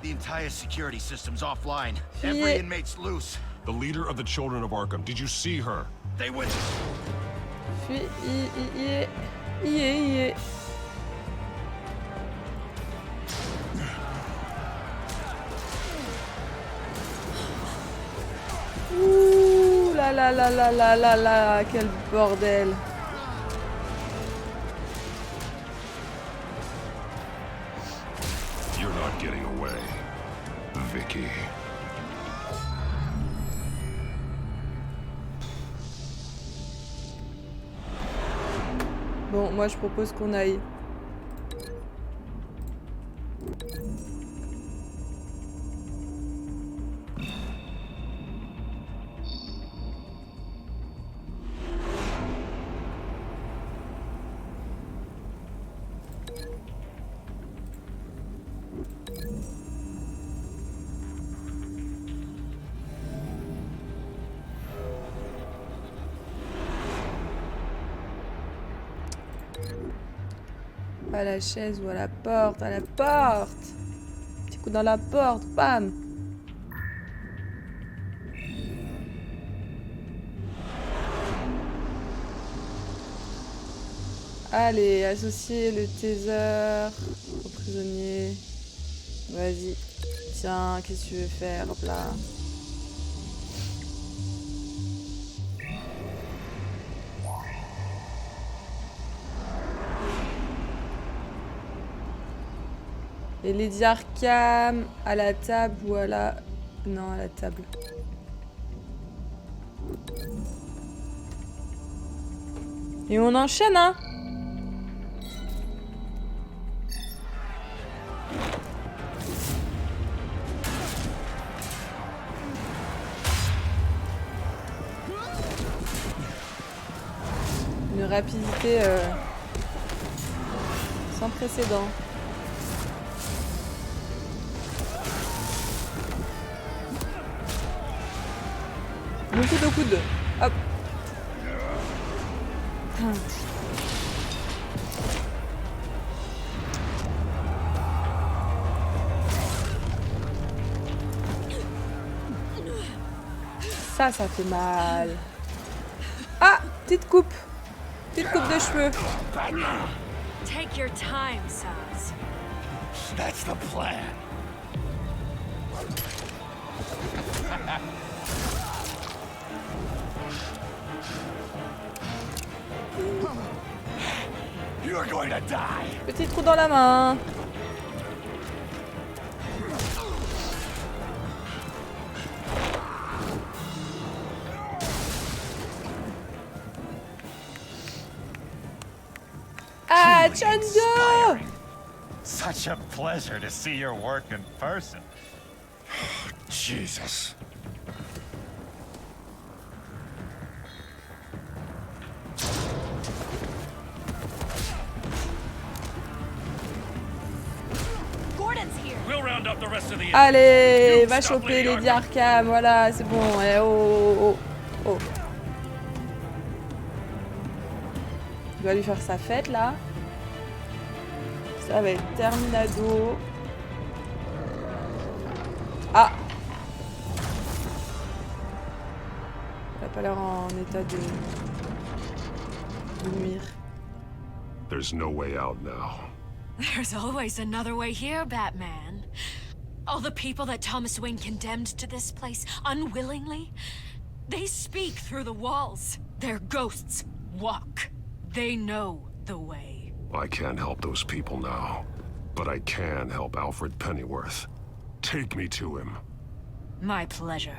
The entire security system's offline. Fuyez. Every inmate's loose. The leader of the Children of Arkham, did you see her? They went. Fuyez. Ouh là là là là là là là, quel bordel. You're not getting away, Vicky. Bon, moi je propose qu'on aille. À la chaise ou à la porte, à la porte. Petit coup dans la porte, bam. Allez, associer le taser au prisonnier. Vas-y. Tiens, qu'est-ce que tu veux faire? Hop là. Et Lady Arkham à la table ou à la... Non, à la table. Et on enchaîne, hein? Une rapidité sans précédent. Mon coude au coude. Hop. Ça fait mal. Ah, petite coupe. Petite coupe de cheveux. Take your time, Saz. That's the plan. You're going to die. Petit trou dans la main. Ah, Chango! Such a pleasure to see your work in person. Jesus. Allez, va choper Lady Arkham, voilà, c'est bon. Eh, oh. Il va lui faire sa fête, là. Ça va être terminado. Ah! Il a pas l'air en état de nuire. There's no way out now. There's always another way here, Batman. All the people that Thomas Wayne condemned to this place unwillingly, they speak through the walls. Their ghosts walk. They know the way. I can't help those people now, but I can help Alfred Pennyworth. Take me to him. My pleasure.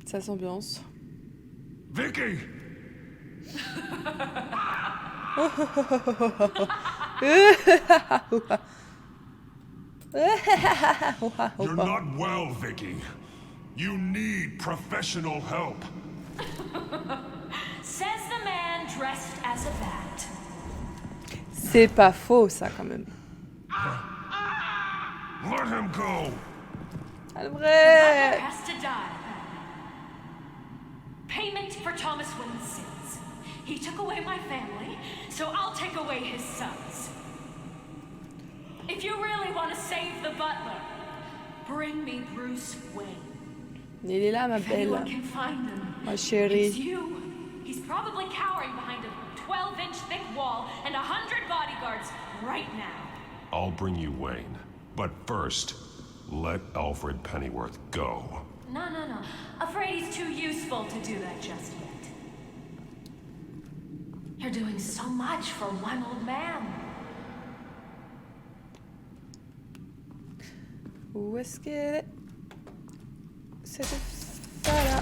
Ça s'ambiance. Vicky! You're not well, Vicky. You need professional help. Says the man dressed as a bat. C'est pas faux, ça, quand même. Let him go. Alfred! Has to die. Payment for Thomas Wayne's sins. He took away my family, so I'll take away his sons. If you really want to save the butler, bring me Bruce Wayne. Il est là, ma If anyone belle. can find them, Ma chérie. it's you. He's probably cowering behind a 12-inch thick wall and 100 bodyguards right now. I'll bring you Wayne. But first, let Alfred Pennyworth go. No. Afraid he's too useful to do that just yet. You're doing so much for one old man. Où est-ce qu'elle est? Cette femme-là.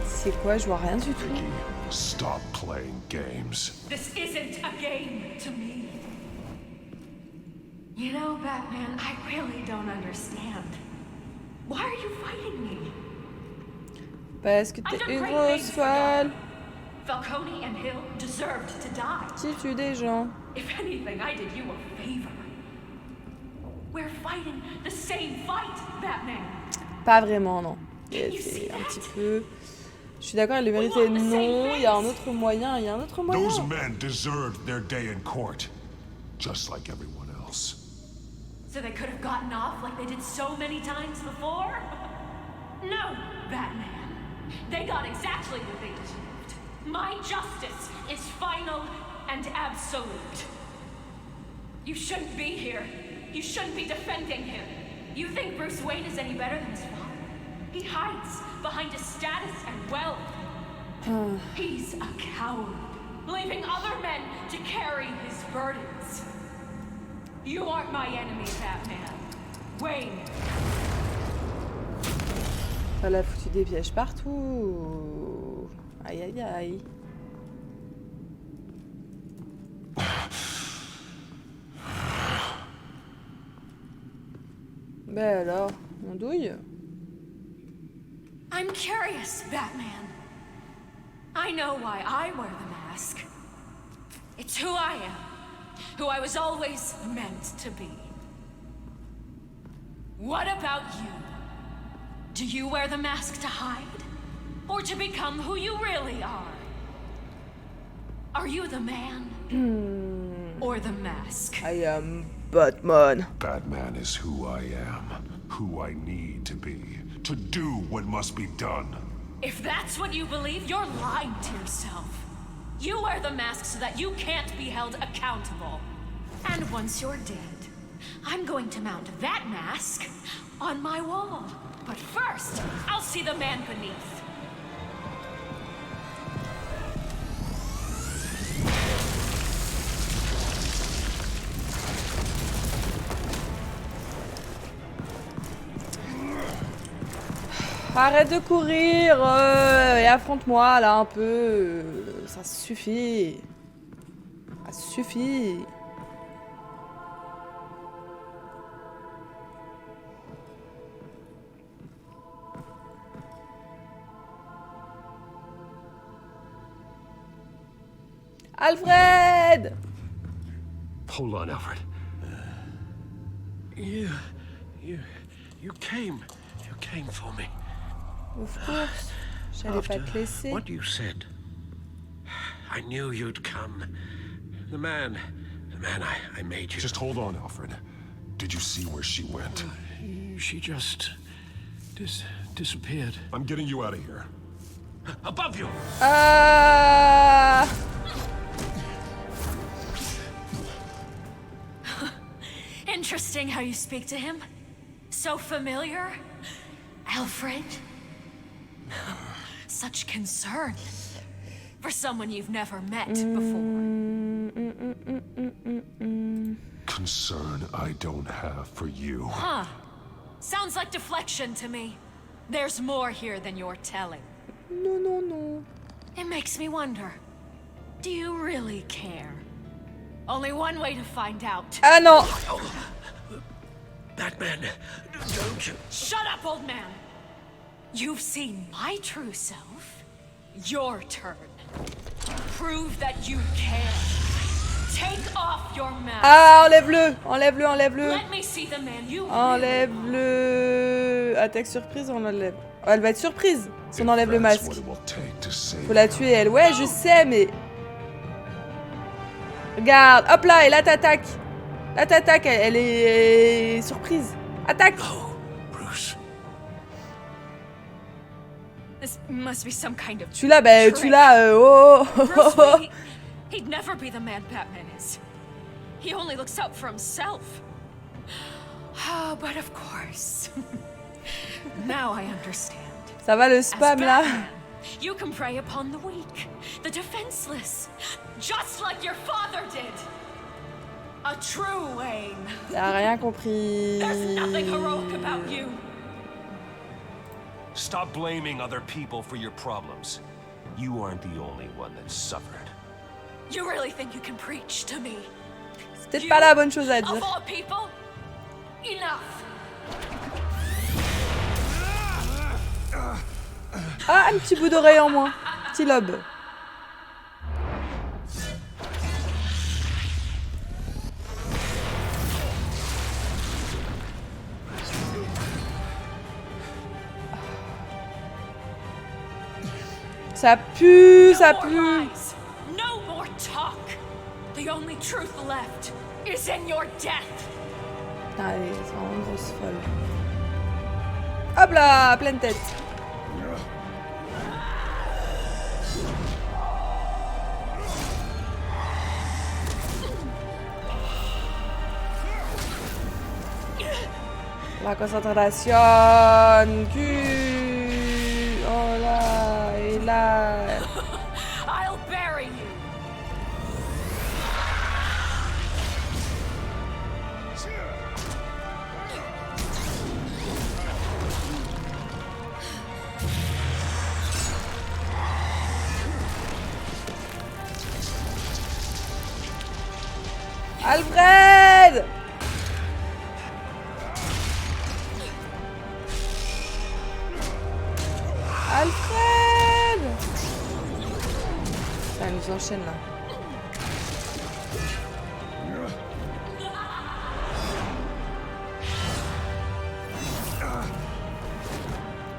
C'est quoi? Je vois rien du tout. Vicky, stop playing games. This isn't a game to me. You know, Batman, I really don't understand. Why are you fighting me? Parce que t'es une grosse folle. Falcone and Hill deserved to die. Qui tue des gens. If anything, I did you a favor. We're fighting the same fight, Batman. Pas vraiment, non. C'est un petit peu... Je suis d'accord, elle le méritait. Non, il y a un autre moyen, il y a un autre moyen. Those men deserved their day in court, just like everyone else. So they could have gotten off like they did so many times before? No, Batman. They got exactly what they deserved. My justice is final and absolute. You shouldn't be here. You shouldn't be defending him. You think Bruce Wayne is any better than his father? He hides behind his status and wealth. He's a coward, leaving other men to carry his burdens. You aren't my enemy, Batman. Wayne. Elle a foutu des pièges partout. Aïe aïe aïe. Ben alors, on douille. I'm curious, Batman. I know why I wear the mask. It's who I am, who I was always meant to be. What about you? Do you wear the mask to hide? Or to become who you really are? Are you the man? Or the mask? I am Batman. Batman is who I am, who I need to be, to do what must be done. If that's what you believe, you're lying to yourself. You wear the mask so that you can't be held accountable. And once you're dead, I'm going to mount that mask on my wall. But first, I'll see the man beneath. Arrête de courir et affronte-moi là un peu. Ça suffit. Ça suffit. Alfred! Hold on, Alfred. You came for me. Of course. J'allais pas te laisser. What you said, I knew you'd come. The man I made you. Just hold on, Alfred. Did you see where she went? She just disappeared. I'm getting you out of here. Above you! Interesting how you speak to him. So familiar. Alfred. Such concern. For someone you've never met before. Concern I don't have for you. Huh. Sounds like deflection to me. There's more here than you're telling. No. It makes me wonder. Do you really care? Only one way to find out. Ah non. Batman, don't you... Shut up, old man! You've seen my true self. Your turn. Prove that you care. Take off your mask. Ah, enlève-le. Let me see the man you Enlève-le. Attaque surprise, on l'enlève. Oh, elle va être surprise si on enlève le masque. Faut la tuer, elle. Ouais, je sais, mais... Regarde, hop là, et là t'attaques. Là t'attaques, elle est surprise. Attaque. Oh, Bruce. This must be some kind of Celui-là, bah, tu l'as, Bruce, he'd never be the man Batman is. He only looks out for himself. Oh, but of course. Now I understand. Ça va le spam là? You can prey upon the weak, the defenseless, just like your father did. A true Wayne. T'as rien compris. There's nothing heroic about you. Stop blaming other people for your problems. You aren't the only one that suffered. You really think you can preach to me? C'est peut-être pas la bonne chose à dire. Of all people, enough. Ah, un petit bout d'oreille en moins. Petit lobe. Ça pue, ça pue. No more talk. The only truth left is in your death. Allez, c'est vraiment une grosse folle. Hop là, pleine tête. La concentration. Oh là, et là. I'll bury you. Alfred! Alfred! Ça nous enchaîne là.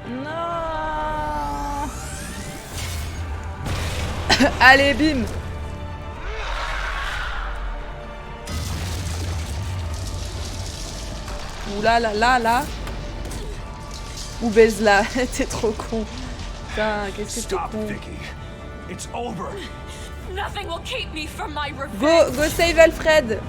Non! Allez, bim! Ouh là, là. Ou baise-la, t'es trop con. Putain, qu'est-ce que t'es con. It's over. Nothing will keep me from my revenge. Go save Alfred.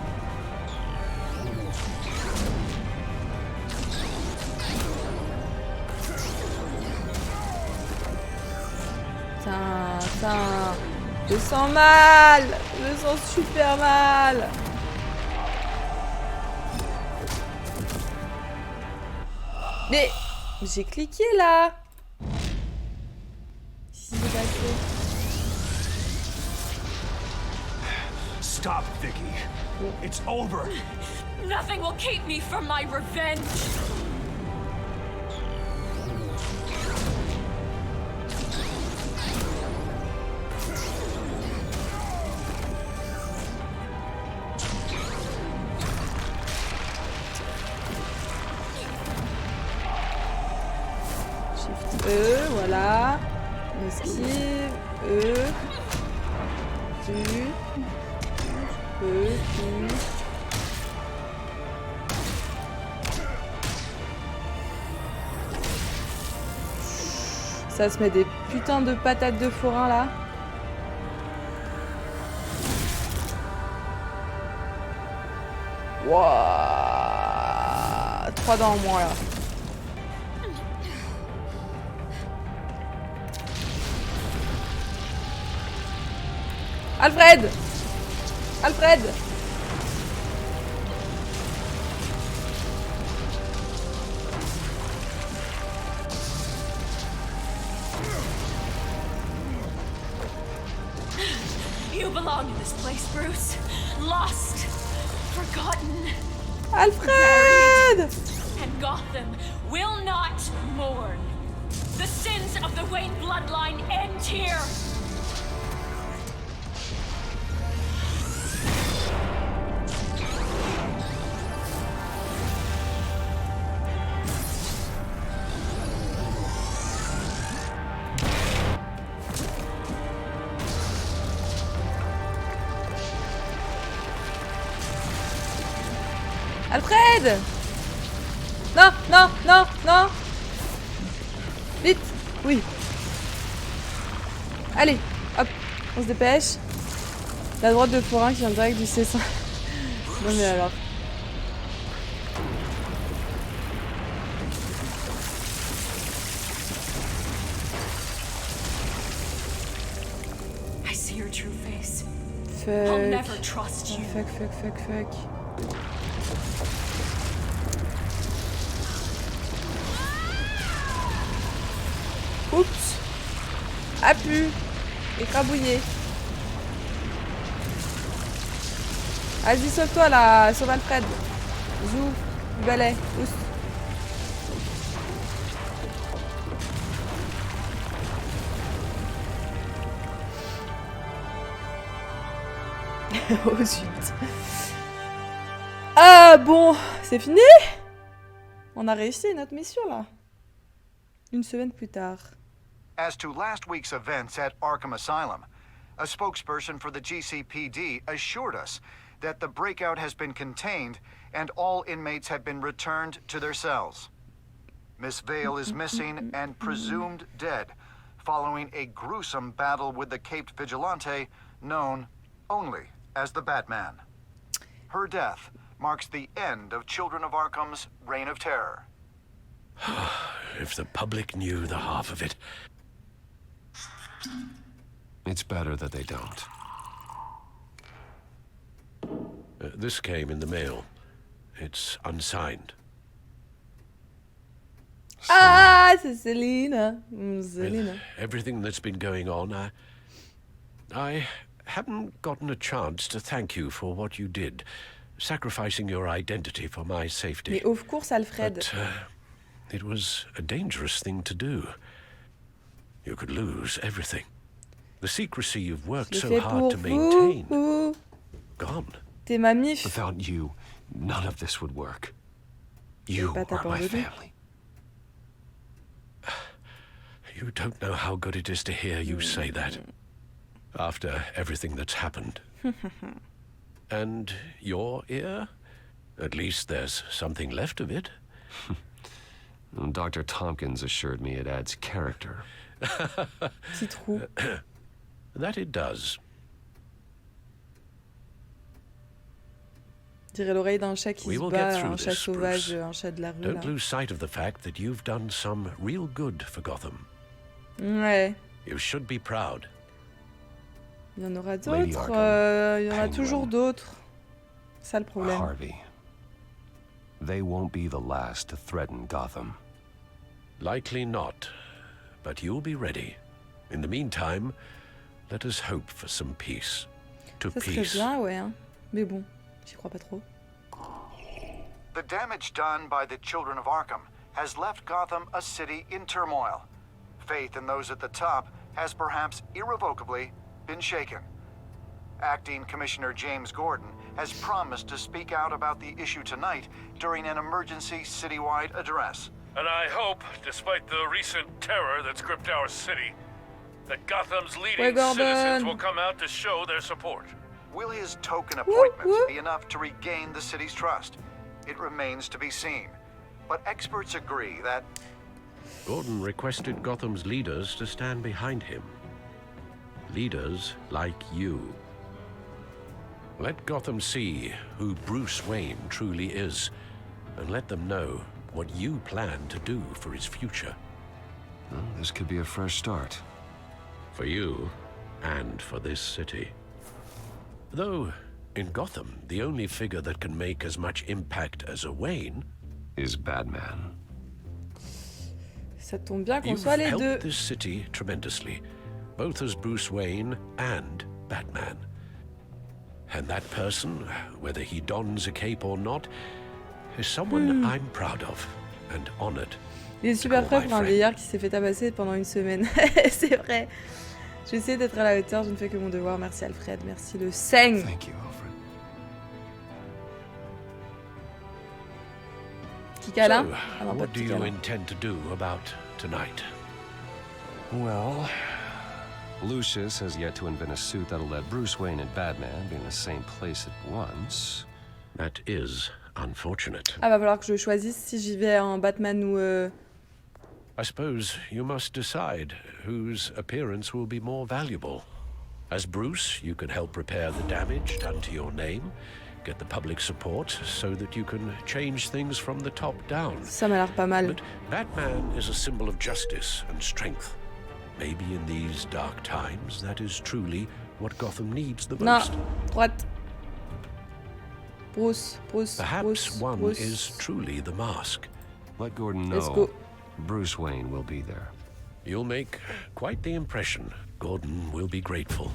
Putain. Je sens mal. Je sens super mal. Mais j'ai cliqué là. Stop, Vicky. It's over. Nothing will keep me from my revenge. Voilà. On esquive. Ça se met des putains de patates de forain là. Wouah, 3 dents en moins là. Alfred! Alfred! You belong in this place, Bruce. Lost. Forgotten. Alfred! Buried. And Gotham will not mourn. The sins of the Wayne bloodline end here. Alfred! Non, non, non, non! Vite! Oui. Allez, hop, on se dépêche. La droite de forain qui vient direct du C5. Non mais alors. I see your true face. Fuck. I'll never trust you. Fuck, fuck, fuck, fuck. Oups. A pu. Écrabouillé. Vas-y, sauve-toi là. Sauve Alfred. Zou. Du balai. Oups. Oh zut. Ah bon, c'est fini? On a réussi notre mission là. Une semaine plus tard. As to last week's events at Arkham Asylum, a spokesperson for the GCPD assured us that the breakout has been contained and all inmates have been returned to their cells. Miss Vale is missing and presumed dead, following a gruesome battle with the caped vigilante known only as the Batman. Her death marks the end of Children of Arkham's reign of terror. If the public knew the half of it. It's better that they don't. This came in the mail. It's unsigned. Ah, c'est Selina. Selina. Everything that's been going on, I haven't gotten a chance to thank you for what you did, sacrificing your identity for my safety. Mais of course, Alfred. But, it was a dangerous thing to do. You could lose everything. The secrecy you've worked so hard to maintain. Gone. T'es ma mif. Without you, none of this would work. You are my family. You don't know how good it is to hear you say that. After everything that's happened. And your ear? At least there's something left of it. Dr. Tompkins assured me it adds character. Petit trou. That it does. Dirait l'oreille d'un chat qui se bat, un chat sauvage, un chat de la rue. Don't lose sight of the fact that you've done some real good for Gotham. Ouais. You should be proud. Il y en aura d'autres. Il y en a toujours d'autres. C'est ça le problème. Harvey. They won't be the last to threaten Gotham. Likely not, but you'll be ready. In the meantime, let us hope for some peace. To Ça serait peace. bien, ouais. Hein. Mais bon, j'y crois pas trop. The damage done by the Children of Arkham has left Gotham a city in turmoil. Faith in those at the top has perhaps irrevocably been shaken. Acting Commissioner James Gordon has promised to speak out about the issue tonight during an emergency citywide address. And I hope, despite the recent terror that's gripped our city, that Gotham's leading citizens will come out to show their support. Will his token appointment be enough to regain the city's trust? It remains to be seen. But experts agree that Gordon requested Gotham's leaders to stand behind him. Leaders like you. Let Gotham see who Bruce Wayne truly is, and let them know what you plan to do for his future. Well, this could be a fresh start. For you, and for this city. Though, in Gotham, the only figure that can make as much impact as a Wayne is Batman. Ça tombe bien qu'on You've soit les deux. helped this city tremendously, both as Bruce Wayne and Batman. And that person, whether he dons a cape or not, is someone I'm proud of and honored. Il est super prêt pour un vieillard qui s'est fait tabasser pendant une semaine. C'est vrai. Je vais essayer d'être à la hauteur, je ne fais que mon devoir. Merci Alfred, merci le seigne. Thank you, Alfred. Petit câlin. So, Ah non, pas what de do petit you câlin. intend to do about tonight? Well, Lucius has yet to invent a suit that'll let Bruce Wayne and Batman be in the same place at once. That is unfortunate. Ah, va falloir que je choisisse si j'y vais en Batman ou... I suppose you must decide whose appearance will be more valuable. As Bruce, you can help repair the damage done to your name, get the public support so that you can change things from the top down. Ça m'a l'air pas mal. But Batman is a symbol of justice and strength. Maybe in these dark times, that is truly what Gotham needs the Non, most. droite. Bruce. Perhaps one Bruce. is truly the mask. Let Gordon Let's know go. Bruce Wayne will be there. You'll make quite the impression. Gordon will be grateful.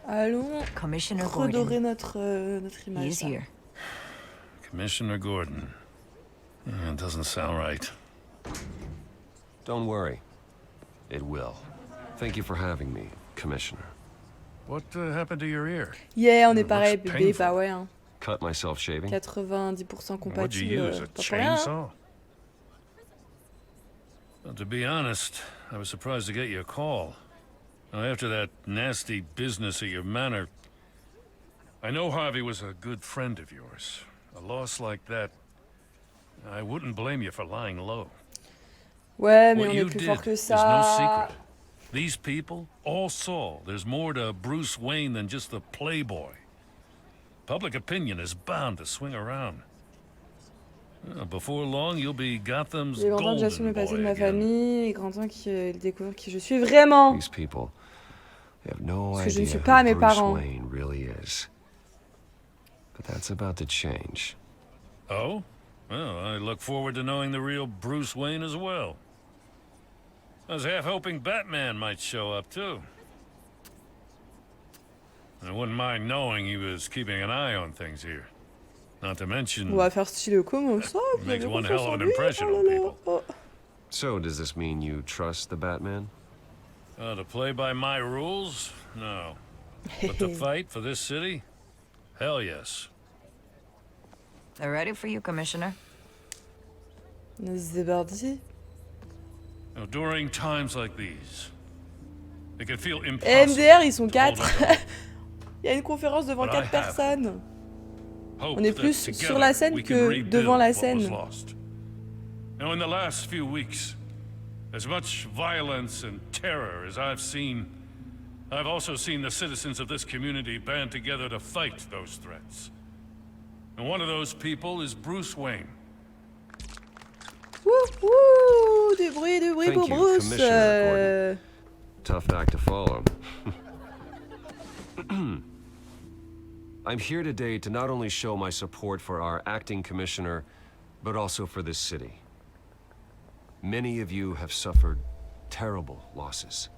Allons Commissioner redorer Gordon. notre image. He is here. Commissioner Gordon. It doesn't sound right. Don't worry. It will. Thank you for having me, Commissioner. What happened to your ear? Yeah, on est It pareil, looks bébé. painful. Bah ouais, hein. Cut myself shaving? 90% What'd you compatible. use, a Pas pour rien, hein. chainsaw? Well, to be honest, I was surprised to get your call. Now, after that nasty business at your manor, I know Harvey was a good friend of yours. A loss like that, I wouldn't blame you for lying low. Ouais, mais What on you est plus did fort que is no ça. secret. These people all saw there's more to Bruce Wayne than just the playboy. Public opinion is bound to swing around. Before long, you'll be Gotham's Il est grand temps que golden j'assume le passé de boy ma again. famille. Il est grand temps qu'il découvre qui je suis vraiment. These people, they have no Parce que je ne idea suis pas who mes Bruce parents. Wayne really is. But that's about to change. Oh? Well, I look forward to knowing the real Bruce Wayne as well. I was half hoping Batman might show up, too. I wouldn't mind knowing he was keeping an eye on things here. Not to mention... On va faire style comment ça? Vous Makes avez one confiance hell of en an lui? impression Oh on là là. people. Oh. So, does this mean you trust the Batman? To play by my rules? No. But to fight for this city? Hell yes. They're ready for you, Commissioner. C'est parti. Now, during times like these, it can feel Et impossible. MDR, ils sont to hold 4. up. Il y a une conférence devant But I 4 have personnes. Hope On est that plus together sur la scène we can que rebuild devant la what was scène. lost. Now, in the last few weeks, as much violence and terror as I've seen, I've also seen the citizens of this community band together to fight those threats. And one of those people is Bruce Wayne. Wouh, wouh, du bruit Thank pour you, Bruce. Commissioner Gordon. Tough act to follow. I'm here today to not only show my support for our acting commissioner, but also for this city. Many of you have suffered terrible losses.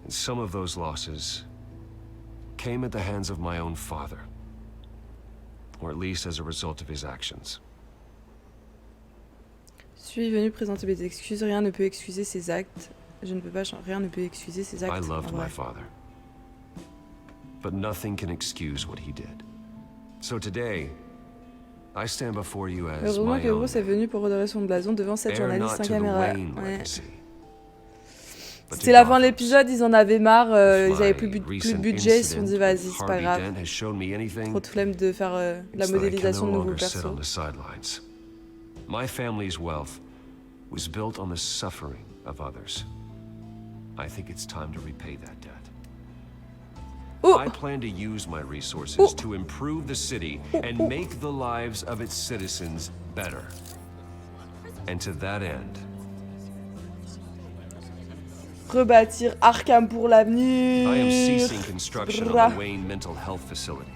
And some of those losses came at the hands of my own father, or at least as a result of his actions. Je suis venu présenter mes excuses. Rien ne peut excuser ses actes. Je ne peux pas rien ne peut excuser ses actes. I loved en vrai. my father. But nothing can excuse what he did. So today, I stand before you as Heureusement my que own Bruce est venu pour redorer son blason devant cette heir journaliste not sans to the caméra. Wayne Ouais. legacy, but C'était to la fin de Gotham's. l'épisode, ils en avaient marre, ils avaient plus, My plus de recent budget, ils se sont incident dit vas-y, with c'est pas Harvey grave. Dent has shown me anything, Trop de flemme de faire la it's that I can modélisation no de nouveaux longer sit on persos. the sidelines. My family's wealth was built on the suffering of others. I think it's time to repay that debt. I plan to use my resources to improve the city and make the lives of its citizens better. And to that end, Rebâtir Arkham pour l'avenir. I am ceasing construction Bra. on the Wayne Mental Health Facility.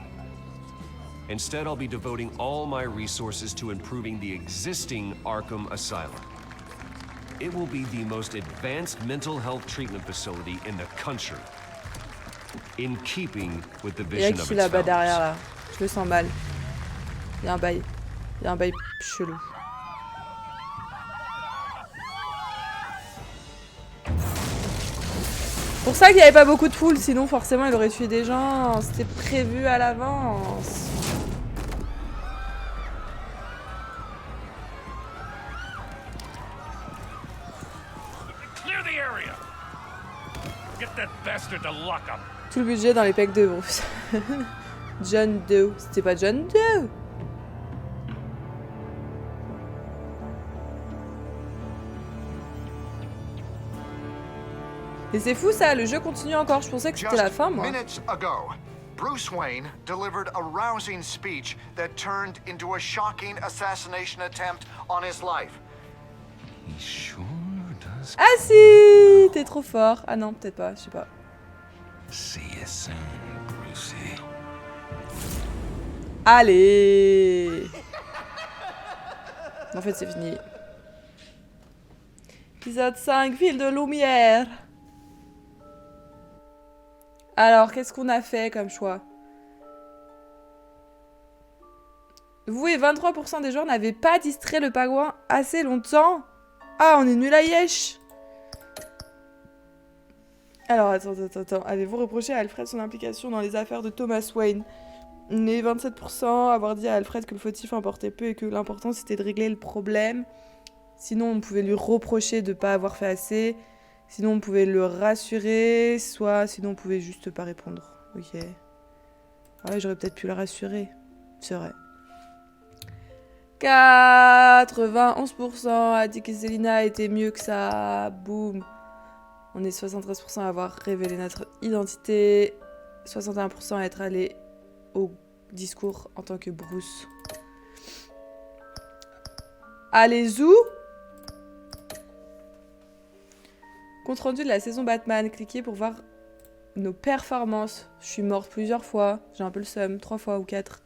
Instead, I'll be devoting all my resources to improving the existing Arkham Asylum. It will be the most advanced mental health treatment facility in the country, in keeping with the Il y a vision of qui its là-bas derrière founders. là? Je le sens mal. Il y a un bail. Il y a un bail chelou. Pour ça qu'il n'y avait pas beaucoup de foule, sinon forcément il aurait tué des gens. C'était prévu à l'avance. Clear the area. Get that bastard to lock up. Tout le budget dans les pecs de Bruce. John Doe. C'était pas John Doe. Et c'est fou ça, le jeu continue encore. Je pensais que c'était la fin, moi. Minutes ago, Bruce Wayne delivered a rousing speech that turned into a shocking assassination attempt on his life. He sure does. Ah si, t'es trop fort. Ah non, peut-être pas, je sais pas. See you soon, Brucey. Allez. En fait, c'est fini. Épisode 5, Ville de Lumière. Alors, qu'est-ce qu'on a fait comme choix? Vous et 23% des joueurs n'avaient pas distrait le pingouin assez longtemps. Ah, on est nul à yesh. Alors, attends. Avez-vous reproché à Alfred son implication dans les affaires de Thomas Wayne? Mais 27% avoir dit à Alfred que le fautif importait peu et que l'important c'était de régler le problème. Sinon, on pouvait lui reprocher de ne pas avoir fait assez. Sinon, on pouvait le rassurer. Sinon, on pouvait juste pas répondre. Ok. Ah ouais, j'aurais peut-être pu le rassurer. C'est vrai. 91% a dit que Zelina était mieux que ça. Boum. On est 73% à avoir révélé notre identité. 61% à être allé au discours en tant que Bruce. Allez, Zou. Compte rendu de la saison Batman. Cliquez pour voir nos performances. Je suis morte plusieurs fois. J'ai un peu le seum. 3 fois ou 4.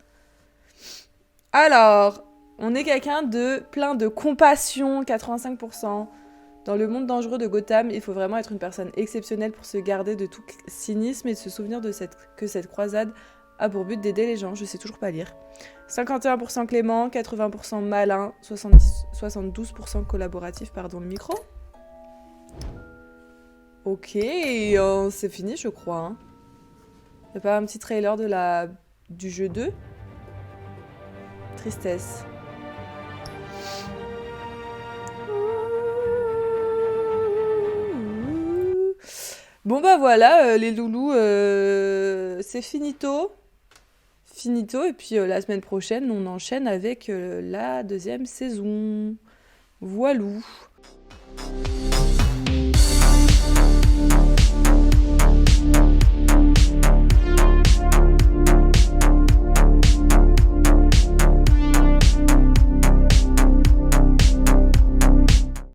Alors, on est quelqu'un de plein de compassion. 85%. Dans le monde dangereux de Gotham, il faut vraiment être une personne exceptionnelle pour se garder de tout cynisme et de se souvenir de que cette croisade a pour but d'aider les gens. Je sais toujours pas lire. 51% clément, 80% malin, 72% collaboratif, pardon le micro. Ok, c'est fini je crois. Hein. Y a pas un petit trailer du jeu 2? Tristesse. Bon bah voilà, les loulous, c'est finito. Et puis la semaine prochaine, on enchaîne avec la 2e saison. Voilou.